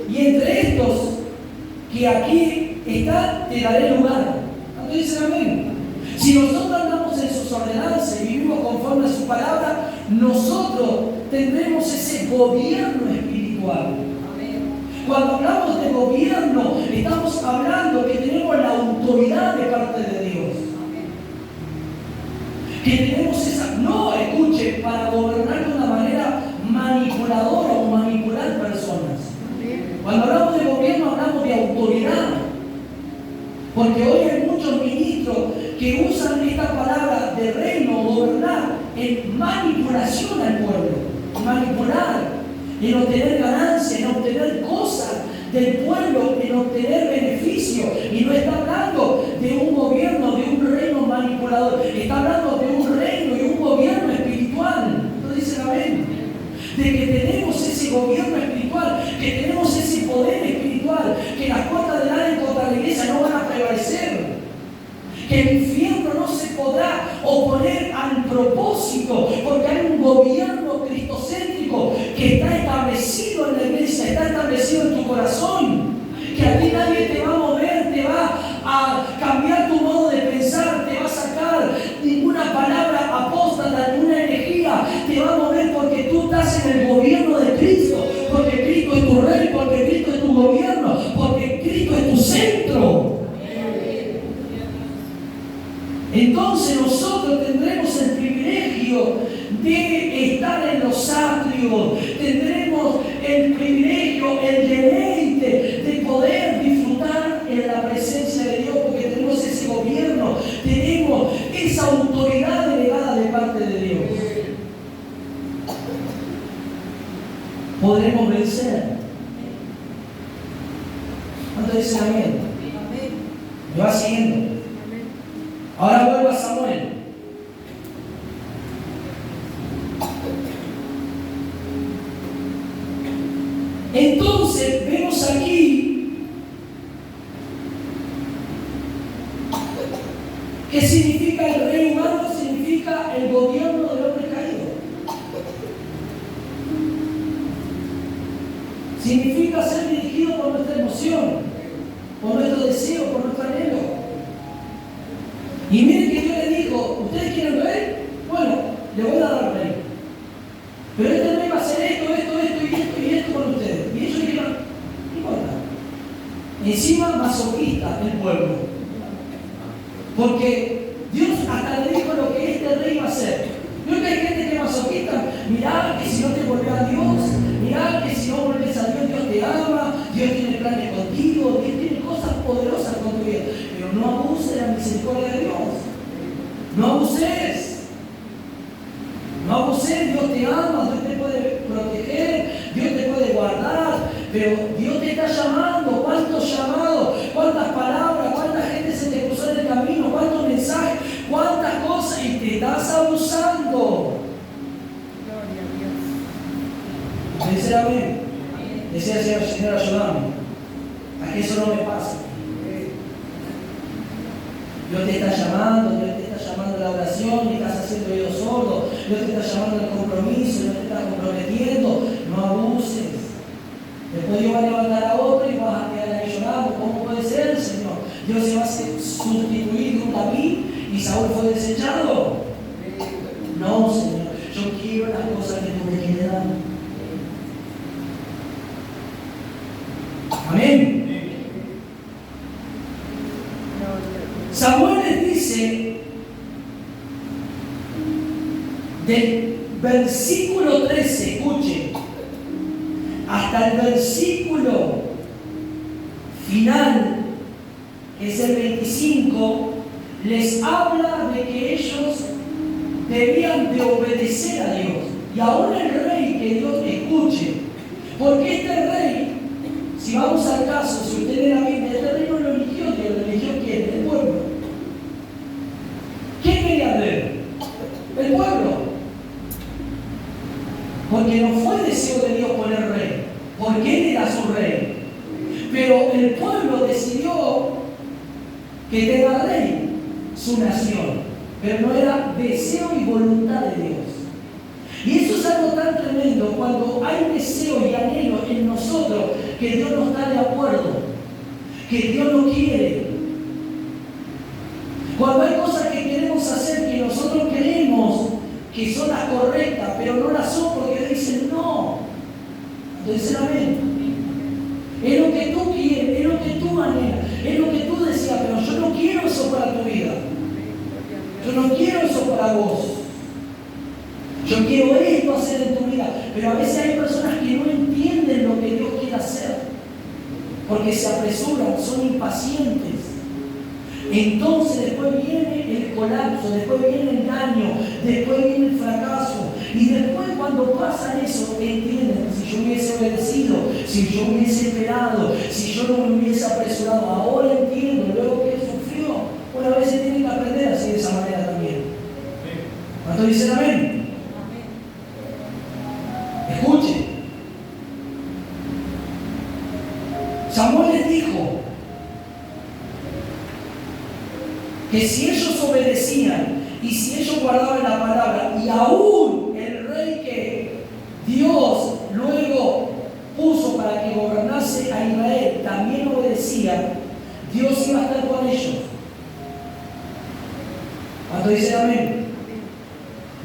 y entre estos que aquí están, te daré lugar. ¿Cuánto dicen amén? Si nosotros andamos en sus ordenanzas y vivimos conforme a su palabra, nosotros tendremos ese gobierno espiritual. Cuando hablamos de gobierno, estamos hablando que tenemos la autoridad de parte de Dios. Que tenemos esa, no escuche, para gobernar de una manera manipuladora o manipular personas. Cuando hablamos de gobierno, hablamos de autoridad. Porque hoy hay muchos ministros que usan esta palabra de reino, gobernar, en manipulación al pueblo. Manipular, en obtener ganancias, en obtener cosas del pueblo, en obtener beneficio. Y no está hablando de un gobierno, de un reino manipulador. Está hablando de un reino y un gobierno espiritual. ¿No dicen amén? De que tenemos ese gobierno espiritual, que tenemos ese poder espiritual, que las puertas del Hades contra la iglesia no van a prevalecer, que el infierno no se podrá oponer al propósito, porque hay un gobierno cristocéntrico que está establecido en la iglesia, está establecido en tu corazón, que a ti nadie te va a mover, te va a cambiar tu modo de pensar, te va a sacar ninguna palabra apóstata, ninguna herejía, te va a mover, porque tú estás en el gobierno de Cristo, porque Cristo es tu rey, porque Cristo es tu gobierno, porque Cristo es tu centro. Entonces nosotros tendremos el privilegio de estar en los atrios, tendremos el privilegio, el deleite de poder disfrutar en la presencia de Dios, porque tenemos ese gobierno, tenemos esa autoridad delegada de parte de Dios. Podremos vencer. ¿Cuánto dicen amén? Me va siguiendo. Ahora vuelvo a Samuel. Entonces vemos aquí que significa el rey humano, significa el gobierno del hombre caído. Significa ser dirigido por nuestra emoción, por nuestro deseo, por nuestro anhelo. Y miren que Dios le dijo: ¿ustedes quieren rey? Bueno, le voy a dar al rey. Pero este rey va a hacer esto, esto, esto y esto y esto con ustedes. Y ellos dijeron: no importa. Encima masoquista el pueblo. Porque Dios hasta le dijo lo que este rey va a hacer. Creo que hay gente que es masoquista. Mirá que si no te volvés a Dios, mirá que si no volvés a Dios, Dios te ama, Dios tiene planes contigo, Dios tiene cosas poderosas con tu vida. Pero no abuses de la misericordia de Dios. No abuses. No abuses. Dios te ama, Dios te puede proteger, Dios te puede guardar, pero Dios te está llamando. ¿Cuántos llamados? ¿Cuántas palabras? ¿Cuánta gente se te cruzó en el camino? ¿Cuántos mensajes? ¿Cuántas cosas? Y te estás abusando. ¿Me dice amén? Decía el Señor, ayúdame a que eso no me pase. Dios te está llamando, Dios te está llamando a la oración y estás haciendo oídos sordos. Dios te está llamando al compromiso, Dios te está comprometiendo. No abuses. Después Dios va a levantar a otro y vas a quedar ahí llorando. ¿Y Saúl fue desechado? No, Señor, yo quiero las cosas que tú me quieres dar. Amén. Samuel les dice del versículo 13, escuchen, hasta el versículo final, que es el 25, les habla de que ellos debían de obedecer a Dios. Y aún el rey, que Dios escuche, porque este rey, si vamos al caso, si usted lee la Biblia, este rey no lo eligió Dios, lo eligió ¿quién? El pueblo. ¿Quién quería ver? El pueblo. Porque no fue deseo de Dios poner rey, porque Él era su rey. Pero el pueblo decidió que tenga rey, su nación. Pero no era deseo y voluntad de Dios. Y eso es algo tan tremendo cuando hay deseo y anhelo en nosotros que Dios no está de acuerdo, que Dios no quiere. Cuando hay cosas que queremos hacer que nosotros creemos que son las correctas, pero no las son porque dicen no. Entonces, amén. Es lo que tú quieres, es lo que tú anhelas, es lo que tú deseas, pero yo no quiero eso para tu vida. Yo no quiero eso para vos. Yo quiero esto hacer en tu vida. Pero a veces hay personas que no entienden lo que Dios quiere hacer. Porque se apresuran, son impacientes. Entonces después viene el colapso, después viene el daño, después viene el fracaso. Y después cuando pasa eso, entienden, si yo hubiese obedecido, si yo hubiese esperado, si yo no me hubiese apresurado, ahora entiendo, luego que sufrió. Bueno, a veces tienen que aprender así de esa manera también. ¿Cuánto dicen amén? Escuchen. Samuel les dijo que si ellos obedecían y si ellos guardaban la palabra, y aún el rey que Dios luego puso para que gobernase a Israel también obedecía, Dios iba a estar con ellos. ¿Cuánto dicen amén?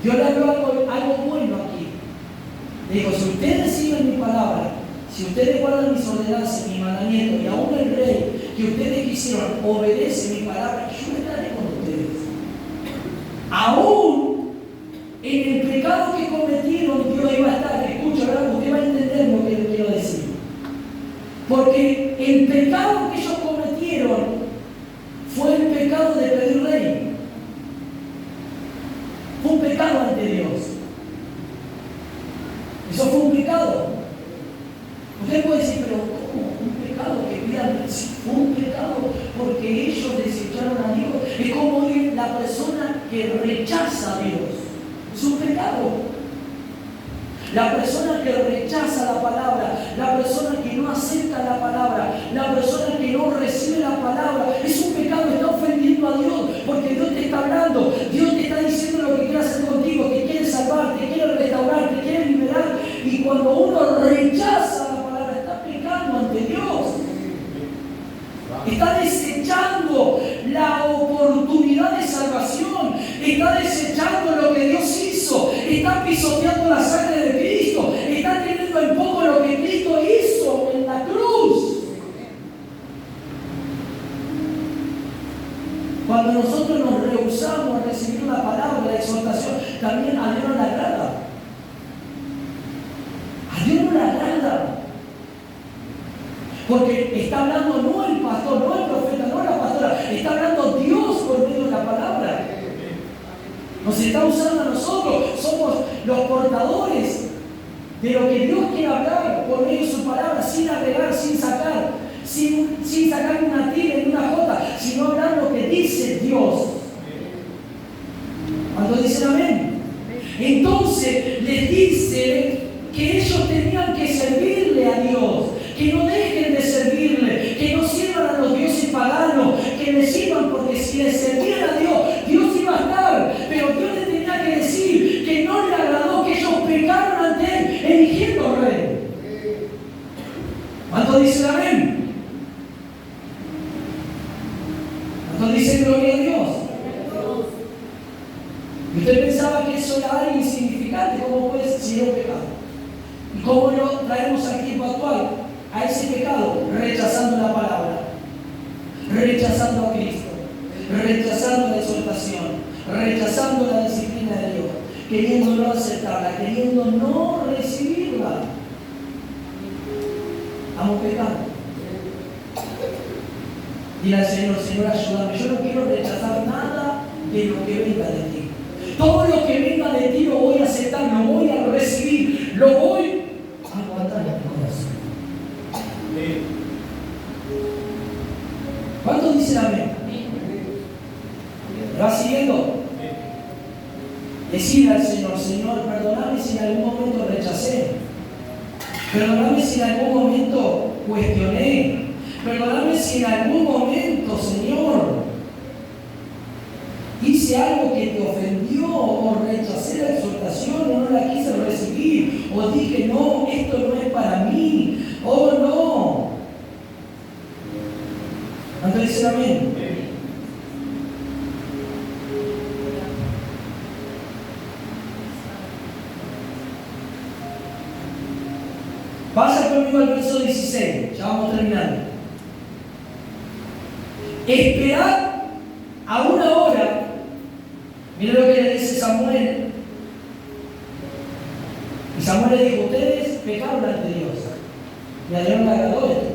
Dios le habló algo bueno aquí. Le dijo, si ustedes siguen mi palabra, si ustedes guardan mis ordenanzas, mis mandamientos, y aún el rey que ustedes quisieron obedece mi palabra, yo estaré con ustedes. Aún en el pecado que cometieron, Dios iba a estar. Escucha, ¿verdad? Usted va a entender lo que yo quiero decir. Porque el pecado que ellos cometieron fue el pecado de pedir rey. Fue un pecado ante Dios. Eso fue un pecado. Usted puede decir, pero ¿cómo? Un pecado que pidan. Sí, fue un pecado porque ellos desecharon a Dios. Es como la persona que rechaza a Dios. Es un pecado. La persona que rechaza la palabra, la persona que no acepta la palabra, la persona que no recibe la palabra, es un pecado, está ofendiendo a Dios, porque Dios te está hablando, Dios te está diciendo lo que quiere hacer contigo, que quiere salvar, que quiere restaurar, que quiere liberar, y cuando uno rechaza la palabra, está pecando ante Dios. Está desechando la oportunidad de salvación, está desechando lo que Dios hizo, está pisoteando la sangre de Cristo, está teniendo en poco lo que Cristo hizo en la cruz. Cuando nosotros nos rehusamos a recibir la palabra, la exhortación, también a Dios no le agrada. A Dios no le agrada. Porque está hablando no el pastor, no el profeta, no la pastora, está hablando Dios por medio de la palabra. Nos está usando a nosotros, somos los portadores de lo que Dios quiere hablar por medio de su palabra, sin agregar, sin sacar, sin sacar una tilde ni una jota, sino hablar lo que dice Dios. Cuando dicen amén. Entonces les dice que ellos tenían que servirle a Dios, que no dejen de servirle, que no sirvan a los dioses paganos, que le sirvan, porque si le servían a Dios, Dios iba a estar, pero Dios le tenía que decir que no le agradó que ellos pecaron ante Él, eligiendo rey. ¿Cuánto dicen amén? ¿Cuánto dicen gloria a Dios? a ese pecado? Rechazando la palabra, rechazando a Cristo, rechazando la exhortación, rechazando la disciplina de Dios, queriendo no aceptarla, queriendo no recibirla. Estamos pecando. Dile al Señor, Señor, ayúdame. Yo no quiero rechazar nada de lo que venga de ti. Todo lo que venga de ti lo voy a aceptar, lo voy a recibir, lo voy a guardar en mi corazón. ¿Cuántos dicen amén? ¿Me va siguiendo? Decir al Señor, Señor, perdóname si en algún momento rechacé. Perdóname si en algún momento cuestioné. Perdóname si en algún momento, Señor, hice algo que te ofendió, o rechacé la exhortación, o no la quise recibir, o dije, no, esto no es para mí, o no. ¿Cuántos dicen amén? Pasa conmigo al verso 16, ya vamos terminando. Esperad a una hora. Miren lo que le dice Samuel. Y Samuel le dijo, ustedes pecaron ante Dios. Y a Dios le agradó esto.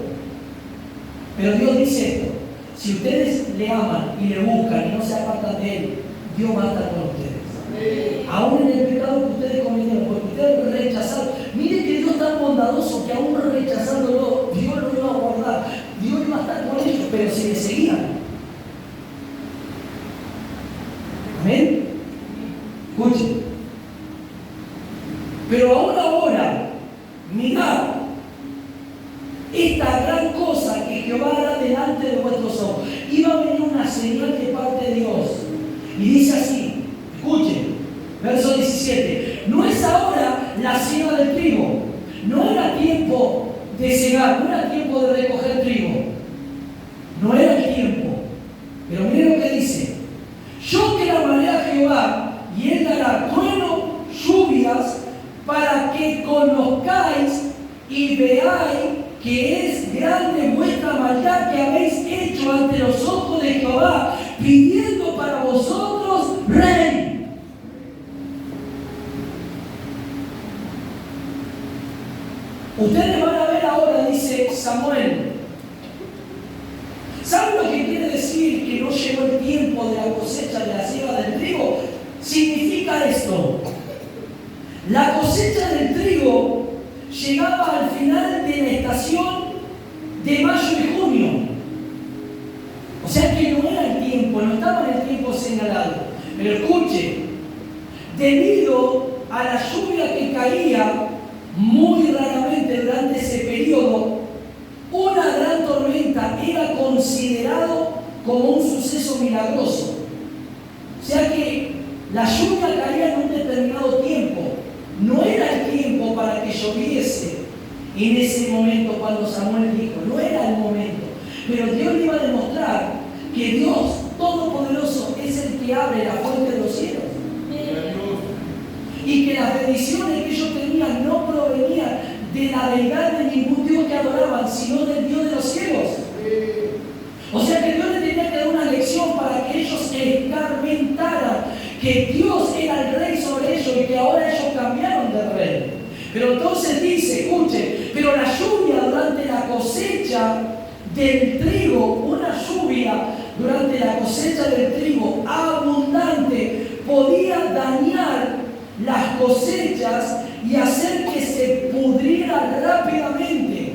Pero Dios dice esto: si ustedes le aman y le buscan y no se apartan de Él, Dios va a estar con ustedes. Aún en el pecado que ustedes cometieron, porque ustedes rechazaron. Miren que Dios es tan bondadoso que aún rechazándolo, Dios lo iba a guardar. Dios iba a estar con ellos, pero si le seguían. Amén. Escuchen. Pero aún ahora, mirad esta gran cosa que Jehová hará delante de vuestros ojos. Iba a venir una señal de parte de Dios. Y dice así, escuchen, verso 17. No es ahora la siega del trigo. No era tiempo de cegar, no era tiempo de recoger trigo. No era el tiempo. Pero miren lo que dice. Yo clamaré a Jehová y Él dará trueno, lluvias, para que conozcáis y veáis que es grande vuestra maldad que habéis hecho ante los ojos de Jehová, pidiendo para vosotros rey. Ustedes van a ver ahora, dice Samuel. ¿Saben lo que quiere decir que no llegó el tiempo de la cosecha de la siega del trigo? Significa esto: la cosecha del trigo llegaba al final de la estación de mayo y junio. O sea que no era el tiempo, no estaba en el tiempo señalado. Pero escuche, debido a la lluvia que caía muy raramente durante ese periodo, una gran tormenta era considerado como un suceso milagroso. O sea que la lluvia caía en un determinado tiempo. No era el tiempo para que lloviese en ese momento cuando Samuel dijo. No era el momento. Pero Dios le iba a demostrar que Dios Todopoderoso es el que abre la fuente de los cielos. Y que las bendiciones que ellos tenían no provenían de la deidad de ningún Dios que adoraban, sino del Dios de los cielos. O sea que Dios les tenía que dar una lección para que ellos escarmentaran que Dios era el rey sobre ellos y que ahora ellos cambiaron de rey. Pero entonces dice, escuche, pero la lluvia durante la cosecha del trigo, una lluvia durante la cosecha del trigo abundante, podía dañar las cosechas y hacer que se pudrieran rápidamente.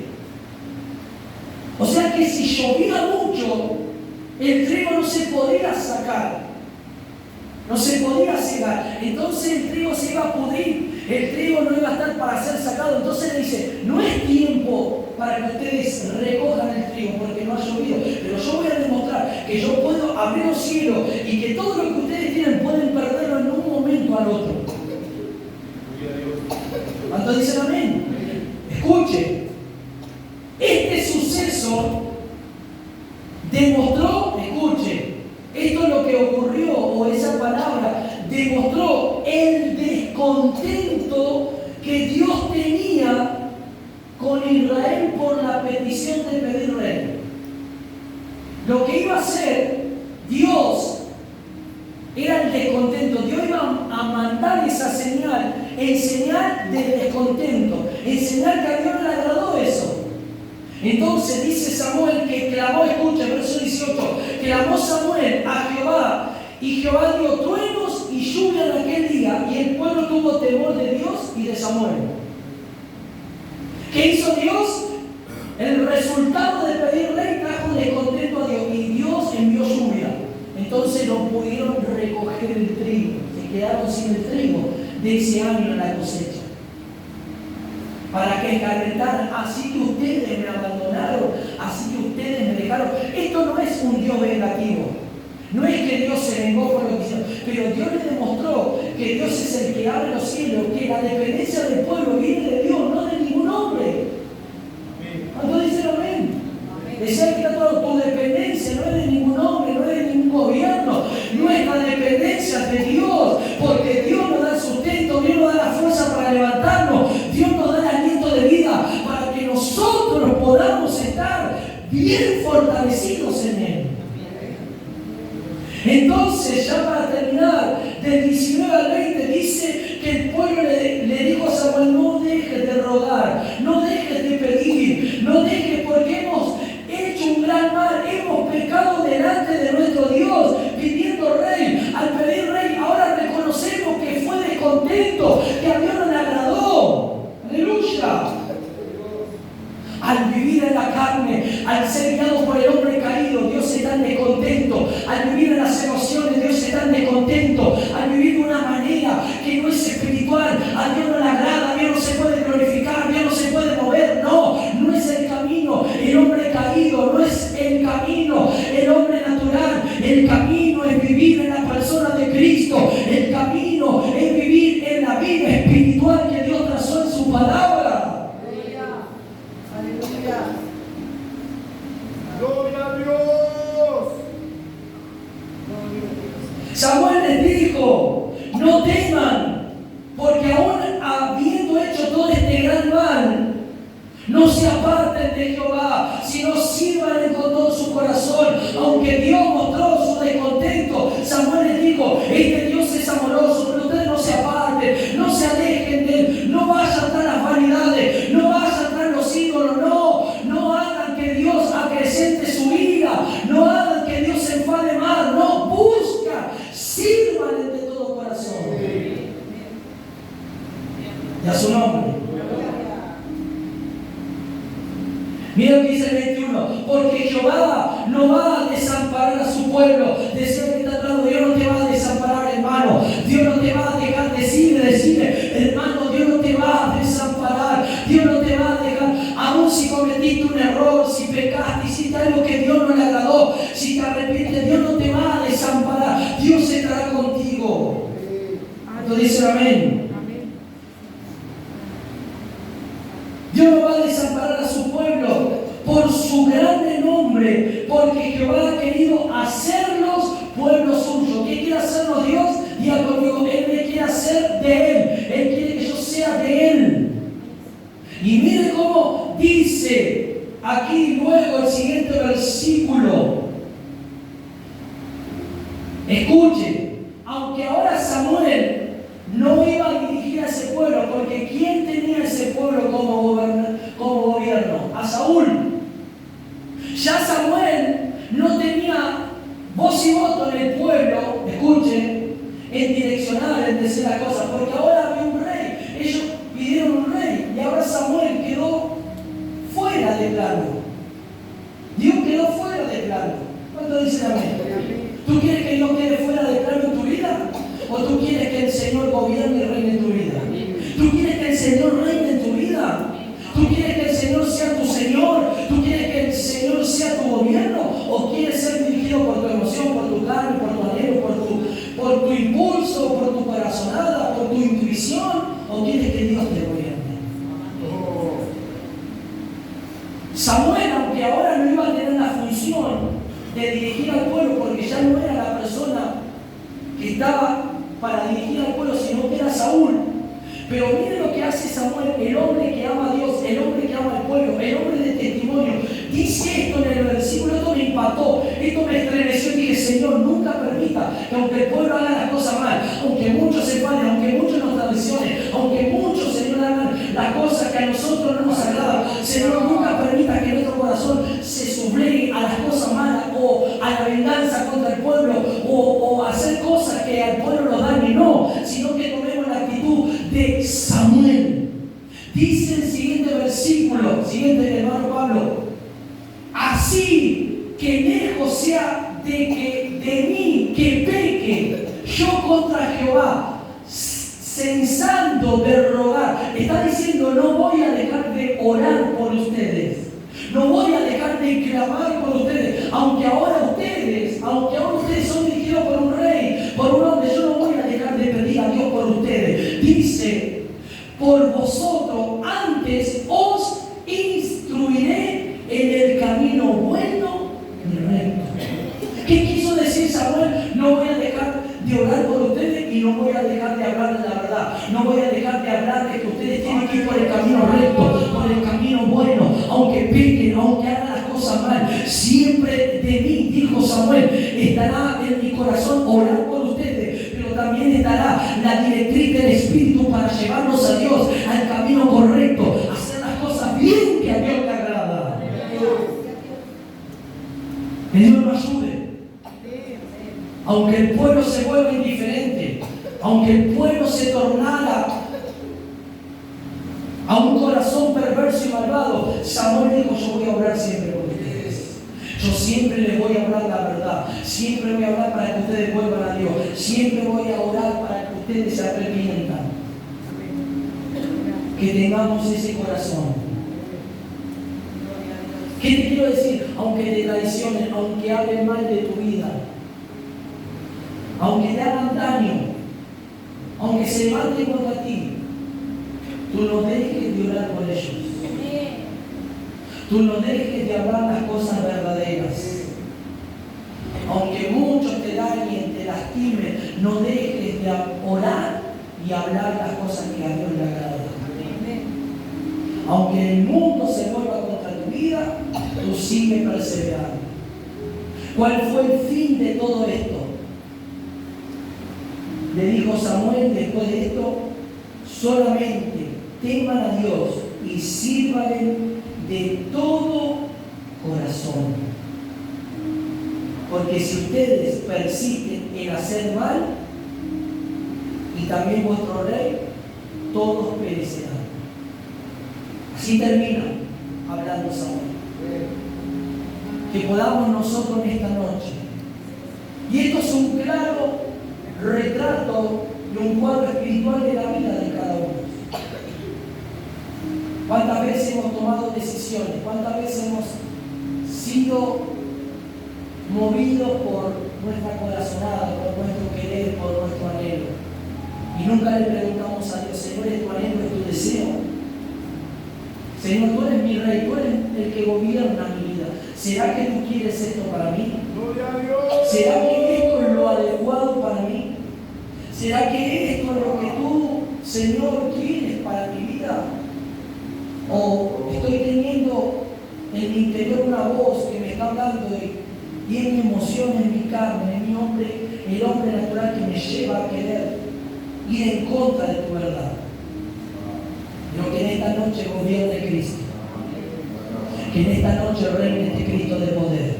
O sea que si llovía mucho, el trigo no se podía sacar, no se podía cegar, entonces el trigo se iba a pudrir, el trigo no iba a estar para ser sacado. Entonces le dice, no es tiempo para que ustedes recojan el trigo porque no ha llovido, pero yo voy a demostrar que yo puedo abrir los cielos y que todo lo que ustedes tienen pueden perderlo en un momento al otro. ¿Cuántos dicen amén? Escuche, este suceso demostró, escuche, esto es lo que ocurrió, o esa palabra demostró el descontento que Dios tenía con Israel por la Entonces dice Samuel que clamó, escucha, verso 18, clamó Samuel a Jehová, y Jehová dio truenos y lluvia en aquel día, y el pueblo tuvo temor de Dios y de Samuel. ¿Qué hizo Dios? El resultado de pedir rey trajo descontento a Dios, y Dios envió lluvia. Entonces no pudieron recoger el trigo, se quedaron sin el trigo de ese año en la cosecha. Para que encarretaran, así que ustedes me abandonaron, así que ustedes me dejaron. Esto no es un Dios vengativo. No es que Dios se vengó por lo que hicieron, pero Dios le demostró que Dios es el que abre los cielos, que la dependencia del pueblo viene de Dios, no de ningún hombre. ¿Cuánto dicen amén? Decía que está todo, tu dependencia no es de ningún hombre, no es de ningún gobierno, nuestra dependencia es de Dios, porque Dios nos da el sustento, Dios nos da la fuerza para levantarnos, Dios nos da el aliento de vida para que nosotros podamos estar bien fortalecidos en Él. Entonces, ya para terminar, del 19 al 20 dice que el pueblo le dijo a Samuel: no dejes de rogar, no dejes de pedir, no dejes, porque hemos hecho un gran mal, hemos pecado delante de nuestro Dios, pidiendo rey. Al pedir rey, ahora reconocemos que fue descontento, que a Dios no le agradó. Aleluya. Al vivir en la carne, al ser guiado por el hombre caído, Dios está descontento. Al vivir en las emociones, Dios está descontento. Al vivir de una manera que no es espiritual, a Dios no le agrada, a Dios no se puede glorificar, a Dios no se puede mover. No, no es el camino. El hombre caído no es el camino. El hombre natural, el camino es vivir en la persona de Cristo. El camino es vivir en la vida espiritual que Dios trazó en su palabra. ¡Gloria a Dios! Samuel les dijo: no teman, porque aún habiendo hecho todo este gran mal, no se aparten de Jehová, sino sírvanle con todo su corazón. Aunque Dios mostró su descontento, Samuel les dijo: este Dios es amoroso, pero ustedes no se aparten, no se alejen de Él, no vayan tras las vanidades, no vayan tras los ídolos, no hagan que Dios acrecente su ira, no hagan que Dios se enfade más, no busca, sírvanle de todo corazón. Y a su nombre. Mira lo que dice el 21, porque Jehová no va a desamparar a su pueblo. Decía que está hablando: Dios no te va a desamparar, hermano. Dios no te va a dejar, decirle, hermano, Dios no te va a desamparar. Dios no te va a dejar, aun si cometiste un error, si pecaste, hiciste algo que Dios no le agradó, si te arrepientes, Dios no te va a desamparar. Dios estará contigo. Entonces dice amén. Dios no va a desamparar a su pueblo por su grande nombre, porque Jehová ha querido hacerlos pueblo suyo. ¿Qué quiere hacernos Dios? Diga conmigo: Él me quiere hacer de Él. Él quiere que yo sea de Él. Y mire cómo dice aquí luego el siguiente versículo. Escuche, aunque ahora Samuel no iba a dirigir a ese pueblo, porque ¿quién tenía ese pueblo como gobierno? A Saúl. Ya Samuel no tenía voz y voto en el pueblo, escuchen, en direccionar, en decir las cosas, porque ahora había un rey. Ellos pidieron un rey y ahora Samuel quedó fuera de plano. Dios quedó fuera de plano. ¿Cuánto dicen amén? ¿Tú quieres que Dios quede fuera de plano en tu vida? ¿O tú quieres que el Señor gobierne y reine en tu vida? ¿Tú quieres que el Señor reine en tu vida? ¿Tú quieres que el Señor sea tu Señor? ¿Tú quieres que el Señor sea tu gobierno? ¿O quieres ser dirigido por tu emoción, por tu carne, por tu anhelo, por tu impulso, por tu corazonada, por tu intuición? ¿O quieres que Dios te gobierne? Samuel, aunque ahora no iba a tener la función de dirigir al pueblo, porque ya no era la persona que estaba para dirigir al pueblo, sino que era Saúl. Pero miren lo que hace Samuel, el hombre que ama a Dios, el hombre que ama al pueblo, el hombre de testimonio. Dice esto en el versículo: esto me impactó, esto me estremeció, y dije: Señor, nunca permita que aunque el pueblo haga las cosas mal, aunque muchos se fallen, aunque muchos nos traicionen, aunque muchos, Señor, hagan las cosas que a nosotros no nos agradan, Señor, nunca permita que nuestro contra el pueblo o hacer cosas que al pueblo lo dañen, no, sino que tomemos la actitud de Samuel. Dice el siguiente versículo, siguiente hermano Pablo: así que lejos sea de mí que peque yo contra Jehová, cesando de rogar. Está diciendo: no voy a dejar de orar por ustedes, no voy a dejar de clamar por ustedes, aunque ahora ustedes son dirigidos por un rey, por un hombre, yo no voy a dejar de pedir a Dios por ustedes. Dice: por vosotros antes os instruiré en el camino bueno y recto. ¿Qué quiso decir Samuel? No voy a dejar de orar por ustedes y no voy a dejar de hablar de la verdad. No voy a dejar de hablar de que ustedes tienen que ir por el camino recto, por el camino bueno, aunque pequen, aunque hagan las cosas mal. Siempre de mí, dijo Samuel, estará en mi corazón orar por ustedes, pero también estará la directriz del Espíritu para llevarnos a Dios al camino correcto, hacer las cosas bien que a Dios le agrada. Que Dios nos ayude. Aunque el pueblo se vuelva indiferente, aunque el pueblo se tornara a un corazón perverso y malvado, Samuel dijo: yo voy a orar siempre por ustedes. Yo siempre les voy a hablar la verdad. Siempre voy a hablar para que ustedes vuelvan a Dios. Siempre voy a orar para que ustedes se arrepientan. Que tengamos ese corazón. ¿Qué te quiero decir? Aunque te traicionen, aunque hablen mal de tu vida, aunque te hagan daño, aunque se levanten contra ti, tú no dejes de orar por ellos. Tú no dejes de hablar las cosas verdaderas. Aunque muchos te dañen, te lastimen, no dejes de orar y hablar las cosas que a Dios le agradan. Aunque el mundo se vuelva contra tu vida, tú sigues perseverando. ¿Cuál fue el fin de todo esto? Le dijo Samuel después de esto: solamente teman a Dios y sírvanle de todo corazón. Porque si ustedes persisten en hacer mal, y también vuestro rey, todos perecerán. Así termina hablando Samuel. Que podamos nosotros en esta noche, y esto es un claro retrato de un cuadro espiritual de la vida de cada uno. ¿Cuántas veces hemos tomado decisiones? ¿Cuántas veces hemos sido movidos por nuestra corazonada, por nuestro querer, por nuestro anhelo? Y nunca le preguntamos a Dios: Señor, ¿es tu anhelo, es tu deseo? Señor, tú eres mi rey, tú eres el que gobierna mi vida. ¿Será que tú quieres esto para mí? ¿Será que esto es lo adecuado para mí? ¿Será que esto es lo que tú, Señor, quieres para mi vida? ¿O estoy teniendo en mi interior una voz que me está hablando y es mi emoción, en mi carne, en mi hombre, el hombre natural que me lleva a querer ir en contra de tu verdad? Pero que en esta noche gobierne Cristo. Que en esta noche reine este Cristo de poder.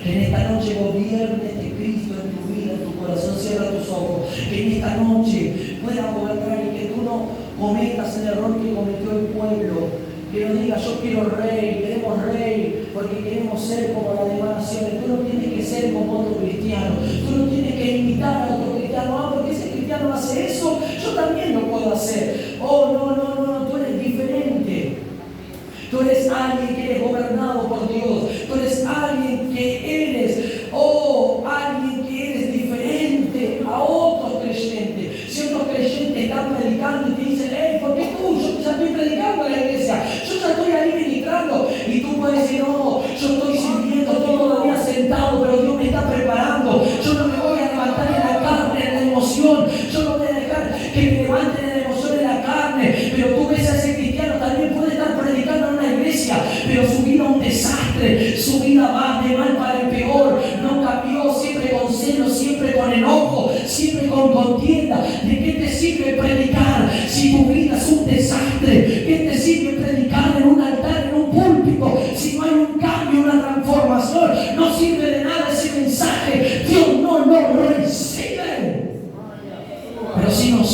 Que en esta noche gobierne este Cristo en tu vida, en tu corazón. Cierra tus ojos. Que en esta noche pueda gobernar y que tú no cometas el error que cometió el pueblo. Que no digas: yo quiero rey, queremos rey, porque queremos ser como las demás naciones. Tú no tienes que ser como otro cristiano. Tú no tienes que imitar a otro cristiano. Ah, porque ese cristiano hace eso, yo también lo puedo hacer. Oh, no, tú eres diferente. Tú eres alguien que eres gobernado por Dios. Tú eres alguien que eres, alguien que eres diferente a otros creyentes. Si otros creyentes están predicando y te dicen: ¿por qué tú? Yo ya estoy predicando en la iglesia. Yo ya estoy ahí ministrando. Y tú puedes decir: no, yo estoy sirviendo, estoy todavía sentado, pero Dios me está preparando. Yo no me voy a levantar en la carne, en la emoción. Yo no voy a dejar que me levanten en la emoción, en la carne. Pero tú ves a ese cristiano, también puede estar predicando en una iglesia, pero su vida es un desastre. Su vida va de mal para el peor. No cambió, siempre con celo, siempre con enojo, siempre con contienda. ¿De qué te sirve predicar si tu vida es un desastre? ¿Qué te sirve predicar en un altar, en un púlpito, si no hay un cambio, una transformación? No sirve